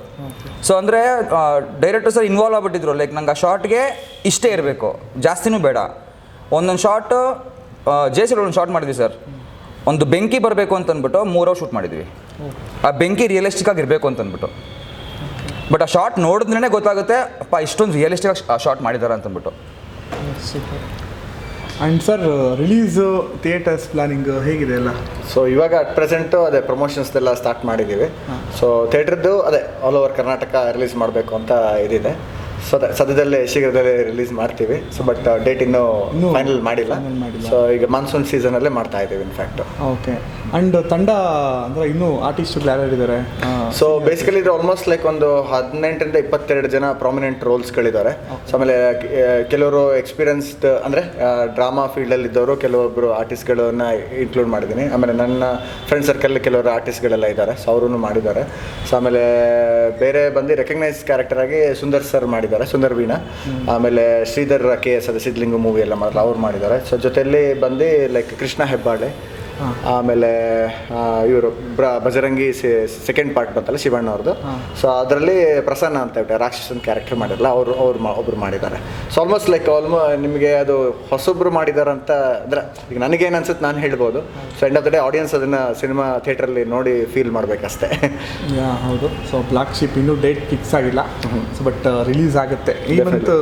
ಸೊ ಅಂದರೆ ಡೈರೆಕ್ಟರ್ಸ್ ಇನ್ವಾಲ್ವ್ ಆಗಿಬಿಟ್ಟಿದ್ರು, ಲೈಕ್ ನಂಗೆ ಆ ಶಾರ್ಟ್ಗೆ ಇಷ್ಟೇ ಇರಬೇಕು, ಜಾಸ್ತಿನೂ ಬೇಡ. ಒಂದೊಂದು ಶಾರ್ಟ್ ಜೇಸಿಲ್ ಒಂದು ಶಾರ್ಟ್ ಮಾಡಿದ್ವಿ ಸರ್, ಒಂದು ಬೆಂಕಿ ಬರಬೇಕು ಅಂತ ಅಂದ್ಬಿಟ್ಟು 3 ಅವರ್ ಶೂಟ್ ಮಾಡಿದ್ವಿ. ಆ ಬೆಂಕಿ ರಿಯಲಿಸ್ಟಿಕ್ ಆಗಿ ಇರಬೇಕು ಅಂತ ಅಂದ್ಬಿಟ್ಟು. ಬಟ್ ಆ ಶಾರ್ಟ್ ನೋಡಿದ್ರೇ ಗೊತ್ತಾಗುತ್ತೆ ಅಪ್ಪ ಇಷ್ಟೊಂದು ರಿಯಲಿಸ್ಟಿಕ್ ಆಗಿ ಆ ಶಾರ್ಟ್ ಮಾಡಿದ್ದಾರೆ ಅಂತಂದ್ಬಿಟ್ಟು. Super. And sir release theatres planning ಹೇಗಿದೆ ಎಲ್ಲ? ಸೊ ಇವಾಗ ಅಟ್ ಪ್ರೆಸೆಂಟು ಅದೇ ಪ್ರಮೋಷನ್ಸ್ದೆಲ್ಲ ಸ್ಟಾರ್ಟ್ ಮಾಡಿದ್ದೀವಿ. ಸೊ ಥಿಯೇಟ್ರದ್ದು ಅದೇ ಆಲ್ ಓವರ್ ಕರ್ನಾಟಕ ರಿಲೀಸ್ ಮಾಡಬೇಕು ಅಂತ ಇದಿದೆ. ಸದ್ಯದಲ್ಲೇ ಶೀಘ್ರದಲ್ಲೇ ರಿಲೀಸ್ ಮಾಡ್ತೀವಿ. ಸೊ ಬಟ್ ಡೇಟ್ ಇನ್ನೂ ಫೈನಲ್ ಮಾಡಿಲ್ಲ. ಸೊ ಈಗ ಮಾನ್ಸೂನ್ ಸೀಸನಲ್ಲೇ ಮಾಡ್ತಾ ಇದ್ದೀವಿ ಇನ್ಫ್ಯಾಕ್ಟ್. ಓಕೆ. ಆ್ಯಂಡ್ ತಂಡ ಅಂದರೆ ಇನ್ನೂ ಆರ್ಟಿಸ್ಟ್ಗಳು ಯಾರ್ಯಾರಿದ್ದಾರೆ? ಸೊ ಬೇಸಿಕಲಿ ಇದು ಆಲ್ಮೋಸ್ಟ್ ಲೈಕ್ ಒಂದು 18ರಿಂದ 22 ಜನ ಪ್ರಾಮಿನೆಂಟ್ ರೋಲ್ಸ್ಗಳಿದ್ದಾರೆ. ಸೊ ಆಮೇಲೆ ಕೆಲವರು ಎಕ್ಸ್ಪೀರಿಯನ್ಸ್ಡ್ ಅಂದರೆ ಡ್ರಾಮಾ ಫೀಲ್ಡಲ್ಲಿ ಇದ್ದವರು, ಕೆಲವೊಬ್ಬರು ಆರ್ಟಿಸ್ಟ್ಗಳನ್ನ ಇನ್ಕ್ಲೂಡ್ ಮಾಡಿದ್ದೀನಿ. ಆಮೇಲೆ ನನ್ನ ಫ್ರೆಂಡ್ ಸರ್ಕಲ್ ಕೆಲವರು ಆರ್ಟಿಸ್ಟ್ಗಳೆಲ್ಲ ಇದ್ದಾರೆ. ಸೊ ಅವರು ಮಾಡಿದ್ದಾರೆ. ಸೊ ಆಮೇಲೆ ಬೇರೆ ಬಂದು ರೆಕಗ್ನೈಸ್ ಕ್ಯಾರೆಕ್ಟರ್ ಆಗಿ ಸುಂದರ್ ಸರ್ ಮಾಡಿದ್ದಾರೆ, ಸುಂದರ್ ವೀಣಾ. ಆಮೇಲೆ ಶ್ರೀಧರ್ KS ಅದು ಸಿದ್ಲಿಂಗು ಮೂವಿ ಎಲ್ಲ ಮಾಡಲ್ಲ ಅವ್ರು ಮಾಡಿದ್ದಾರೆ. ಸೊ ಜೊತೆಯಲ್ಲಿ ಬಂದು ಲೈಕ್ ಕೃಷ್ಣ ಹೆಬ್ಬಾಳೆ, ಆಮೇಲೆ ಇವರು ಬಜರಂಗಿ ಸೆಕೆಂಡ್ ಪಾರ್ಟ್ ಬಂತಲ್ಲ ಶಿವಣ್ಣ ಅವ್ರದ್ದು. ಸೊ ಅದರಲ್ಲಿ ಪ್ರಸನ್ನ ಅಂತ ಹೇಳ್ತಾರೆ ರಾಕ್ಷಸನ್ ಕ್ಯಾರೆಕ್ಟರ್ ಮಾಡಿರಲ್ಲ, ಒಬ್ರು ಮಾಡಿದ್ದಾರೆ. ಸೊ ಆಲ್ಮೋಸ್ಟ್ ಲೈಕ್ ನಿಮಗೆ ಅದು ಹೊಸೊಬ್ರು ಮಾಡಿದ್ದಾರೆ ಅಂತ ಅಂದರೆ ಈಗ ನನಗೇನು ಅನ್ಸುತ್ತೆ ನಾನು ಹೇಳ್ಬೋದು. So end of the day audience ಅದನ್ನು ಸಿನಿಮಾ ಥಿಯೇಟ್ರಲ್ಲಿ ನೋಡಿ ಫೀಲ್ ಮಾಡಬೇಕಷ್ಟೇ. ಹೌದು. ಸೊ ಬ್ಲಾಕ್ ಶಿಪ್ ಇನ್ನೂ ಡೇಟ್ ಫಿಕ್ಸ್ ಆಗಿಲ್ಲ. ಸೊ ಬಟ್ ರಿಲೀಸ್ ಆಗುತ್ತೆ ಈ ಮಂತ್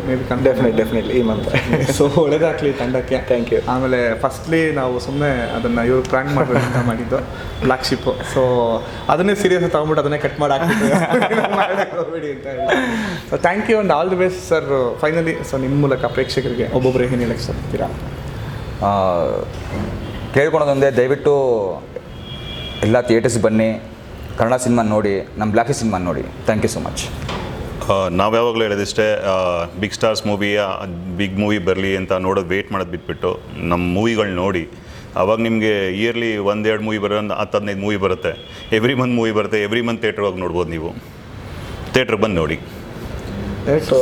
ಮೇ ಬಿ. ಡೆಫಿನೆಟ್ಲಿ ಈ ಮಂತ್. ಸೊ ಒಳ್ಳೇದಾಗಲಿ ತಂಡಕ್ಕೆ. Thank you. ಆಮೇಲೆ ಫಸ್ಟ್ಲಿ ನಾವು ಸುಮ್ಮನೆ ಅದನ್ನು ಇವರು ಪ್ರ್ಯಾಂಕ್ ಮಾಡಬೇಕು ಅಂತ ಮಾಡಿದ್ದು ಬ್ಲಾಕ್ ಶಿಪ್ಪು. ಸೊ ಅದನ್ನೇ ಸೀರಿಯಸ್ ತೊಗೊಂಬಿಟ್ಟು ಅದನ್ನೇ ಕಟ್ ಮಾಡಿ ಹೋಗ್ಬಿಡಿ ಅಂತ ಹೇಳಿ. So thank you and all the best sir. Finally so ನಿಮ್ಮ ಮೂಲಕ ಪ್ರೇಕ್ಷಕರಿಗೆ ಒಬ್ಬೊಬ್ಬರು ಏನು ಹೇಳಕ್ಕೆ ಇಷ್ಟಪಡ್ತೀರಾ? ಕೇಳ್ಕೊಳೋದೊಂದೇ, ದಯವಿಟ್ಟು ಎಲ್ಲ ಥಿಯೇಟರ್ಸ್ಗೆ ಬನ್ನಿ, ಕನ್ನಡ ಸಿನಿಮಾ ನೋಡಿ, ನಮ್ಮ ಬ್ಲ್ಯಾಕ್ ಶಿಪ್ ಸಿನಿಮಾ ನೋಡಿ. Thank you so much. ನಾವು ಯಾವಾಗಲೂ ಹೇಳೋದಿಷ್ಟೇ, ಬಿಗ್ ಸ್ಟಾರ್ಸ್ ಮೂವಿಯ ಬಿಗ್ ಮೂವಿ ಬರಲಿ ಅಂತ ನೋಡೋದು ವೆಯ್ಟ್ ಮಾಡೋದು ಬಿಟ್ಬಿಟ್ಟು ನಮ್ಮ ಮೂವಿಗಳು ನೋಡಿ. ಆವಾಗ ನಿಮಗೆ ಇಯರ್ಲಿ 1-2 ಮೂವಿ ಬರೋ 10-15 ಮೂವಿ ಬರುತ್ತೆ. ಎವ್ರಿ ಮಂತ್ ಮೂವಿ ಬರುತ್ತೆ. ಎವ್ರಿ ಮಂತ್ ಥಿಯೇಟ್ರಿಗೆ ಹೋಗಿ ನೋಡ್ಬೋದು. ನೀವು ಥಿಯೇಟ್ರಿಗೆ ಬಂದು ನೋಡಿ. ಸೊ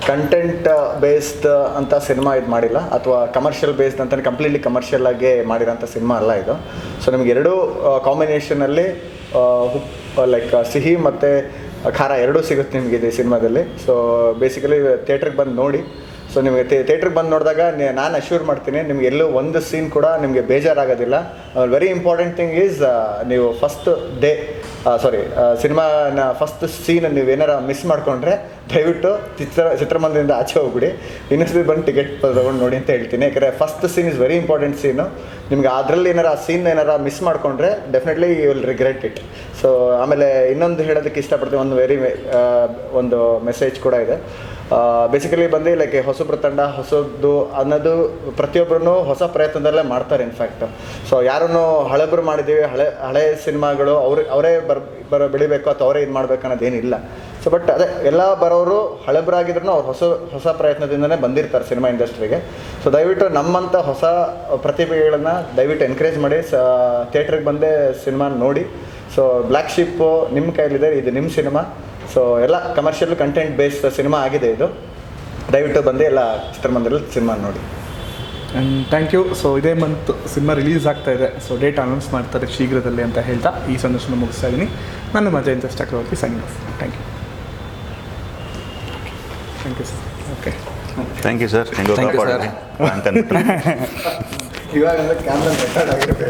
ಕಂಟೆಂಟ್ ಬೇಸ್ಡ್ ಅಂತ ಸಿನಿಮಾ ಇದು ಮಾಡಿಲ್ಲ, ಅಥವಾ ಕಮರ್ಷಿಯಲ್ ಬೇಸ್ಡ್ ಅಂತ ಕಂಪ್ಲೀಟ್ಲಿ ಕಮರ್ಷಿಯಲ್ ಆಗಿ ಮಾಡಿರೋಂಥ ಸಿನಿಮಾ ಅಲ್ಲ ಇದು. ಸೊ ನಿಮಗೆ ಎರಡೂ ಕಾಂಬಿನೇಷನಲ್ಲಿ ಲೈಕ್ ಸಿಹಿ ಮತ್ತು ಖಾರ ಎರಡೂ ಸಿಗುತ್ತೆ ನಿಮಗೆ ಈ ಸಿನಿಮಾದಲ್ಲಿ. ಸೊ ಬೇಸಿಕಲಿ ಥಿಯೇಟ್ರಿಗೆ ಬಂದು ನೋಡಿ. ಸೊ ನಿಮಗೆ ಥಿಯೇಟ್ರಿಗೆ ಬಂದು ನೋಡಿದಾಗ ನಾನು ಅಶ್ಯೂರ್ ಮಾಡ್ತೀನಿ, ನಿಮ್ಗೆ ಎಲ್ಲೂ ಒಂದು ಸೀನ್ ಕೂಡ ನಿಮಗೆ ಬೇಜಾರಾಗೋದಿಲ್ಲ. ವೆರಿ ಇಂಪಾರ್ಟೆಂಟ್ ಥಿಂಗ್ ಈಸ್ ನೀವು ಫಸ್ಟ್ ಡೇ ಸಿನಿಮಾನ ಫಸ್ಟ್ ಸೀನ್ ನೀವು ಏನಾರ ಮಿಸ್ ಮಾಡಿಕೊಂಡ್ರೆ ದಯವಿಟ್ಟು ಚಿತ್ರಮಂದಿರದಿಂದ ಆಚೆ ಹೋಗ್ಬಿಡಿ. ಇನ್ನೊಂದು ಬಂದು ಟಿಕೆಟ್ ತೊಗೊಂಡು ನೋಡಿ ಅಂತ ಹೇಳ್ತೀನಿ. ಯಾಕಂದರೆ first scene is very important scene. ನಿಮ್ಗೆ ಅದರಲ್ಲಿ ಆ ಸೀನ್ ಏನಾರ ಮಿಸ್ ಮಾಡಿಕೊಂಡ್ರೆ definitely you will regret it. So ಆಮೇಲೆ ಇನ್ನೊಂದು ಹೇಳೋದಕ್ಕೆ ಇಷ್ಟಪಡ್ತೀನಿ, ಒಂದು ಮೆಸೇಜ್ ಕೂಡ ಇದೆ. ಬೇಸಿಕಲಿ ಬಂದು ಲೈಕ್ ಹೊಸಬ್ರ ತಂಡ ಹೊಸದು ಅನ್ನೋದು ಪ್ರತಿಯೊಬ್ಬರೂ ಹೊಸ ಪ್ರಯತ್ನದಲ್ಲೇ ಮಾಡ್ತಾರೆ ಇನ್ಫ್ಯಾಕ್ಟ್. ಸೊ ಯಾರನ್ನು ಹಳೆಬ್ರು ಮಾಡಿದ್ದೀವಿ, ಹಳೆ ಸಿನಿಮಾಗಳು ಅವರೇ ಬೆಳಿಬೇಕು ಅಥವಾ ಅವರೇ ಇದು ಮಾಡ್ಬೇಕು ಅನ್ನೋದೇನಿಲ್ಲ. ಸೊ ಬಟ್ ಅದೇ ಎಲ್ಲ ಬರೋರು ಹಳೆಬ್ರಾಗಿದ್ರು ಅವ್ರು ಹೊಸ ಪ್ರಯತ್ನದಿಂದನೇ ಬಂದಿರ್ತಾರೆ ಸಿನಿಮಾ ಇಂಡಸ್ಟ್ರಿಗೆ. ಸೊ ದಯವಿಟ್ಟು ನಮ್ಮಂಥ ಹೊಸ ಪ್ರತಿಭೆಗಳನ್ನು ದಯವಿಟ್ಟು ಎನ್ಕರೇಜ್ ಮಾಡಿ ಥಿಯೇಟ್ರಿಗೆ ಬಂದೇ ಸಿನಿಮಾ ನೋಡಿ. ಸೊ ಬ್ಲ್ಯಾಕ್ ಶಿಪ್ಪು ನಿಮ್ಮ ಕೈಲಿದೆ, ಇದು ನಿಮ್ಮ ಸಿನಿಮಾ. ಸೊ ಎಲ್ಲ ಕಮರ್ಷಿಯಲ್ ಕಂಟೆಂಟ್ ಬೇಸ್ಡ್ ಸಿನಿಮಾ ಆಗಿದೆ ಇದು. ದಯವಿಟ್ಟು ಬಂದು ಎಲ್ಲ ಚಿತ್ರಮಂದಿರದಲ್ಲಿ ಸಿನಿಮಾ ನೋಡಿ. And thank you. ಸೊ ಇದೇ ಮಂತ್ ಸಿನಿಮಾ ರಿಲೀಸ್ ಆಗ್ತಾ ಇದೆ. ಸೊ ಡೇಟ್ ಅನೌನ್ಸ್ ಮಾಡ್ತಾರೆ ಶೀಘ್ರದಲ್ಲೇ ಅಂತ ಹೇಳ್ತಾ ಈ ಸಂದರ್ಶನ ಮುಗಿಸ್ತಾ ಇದ್ದೀನಿ. ನನ್ನ Jayanta Chakravarthy signing off. Thank you. Thank you sir. Okay, thank you sir. ಹೆಂಗೋ ಕಾಪಾಡಿದ್ರಿ ಅಂತ ಇವಾಗ ಕ್ಯಾಮ್ರಾ ರೆಕಾರ್ಡ್ ಆಗಿರುತ್ತೆ.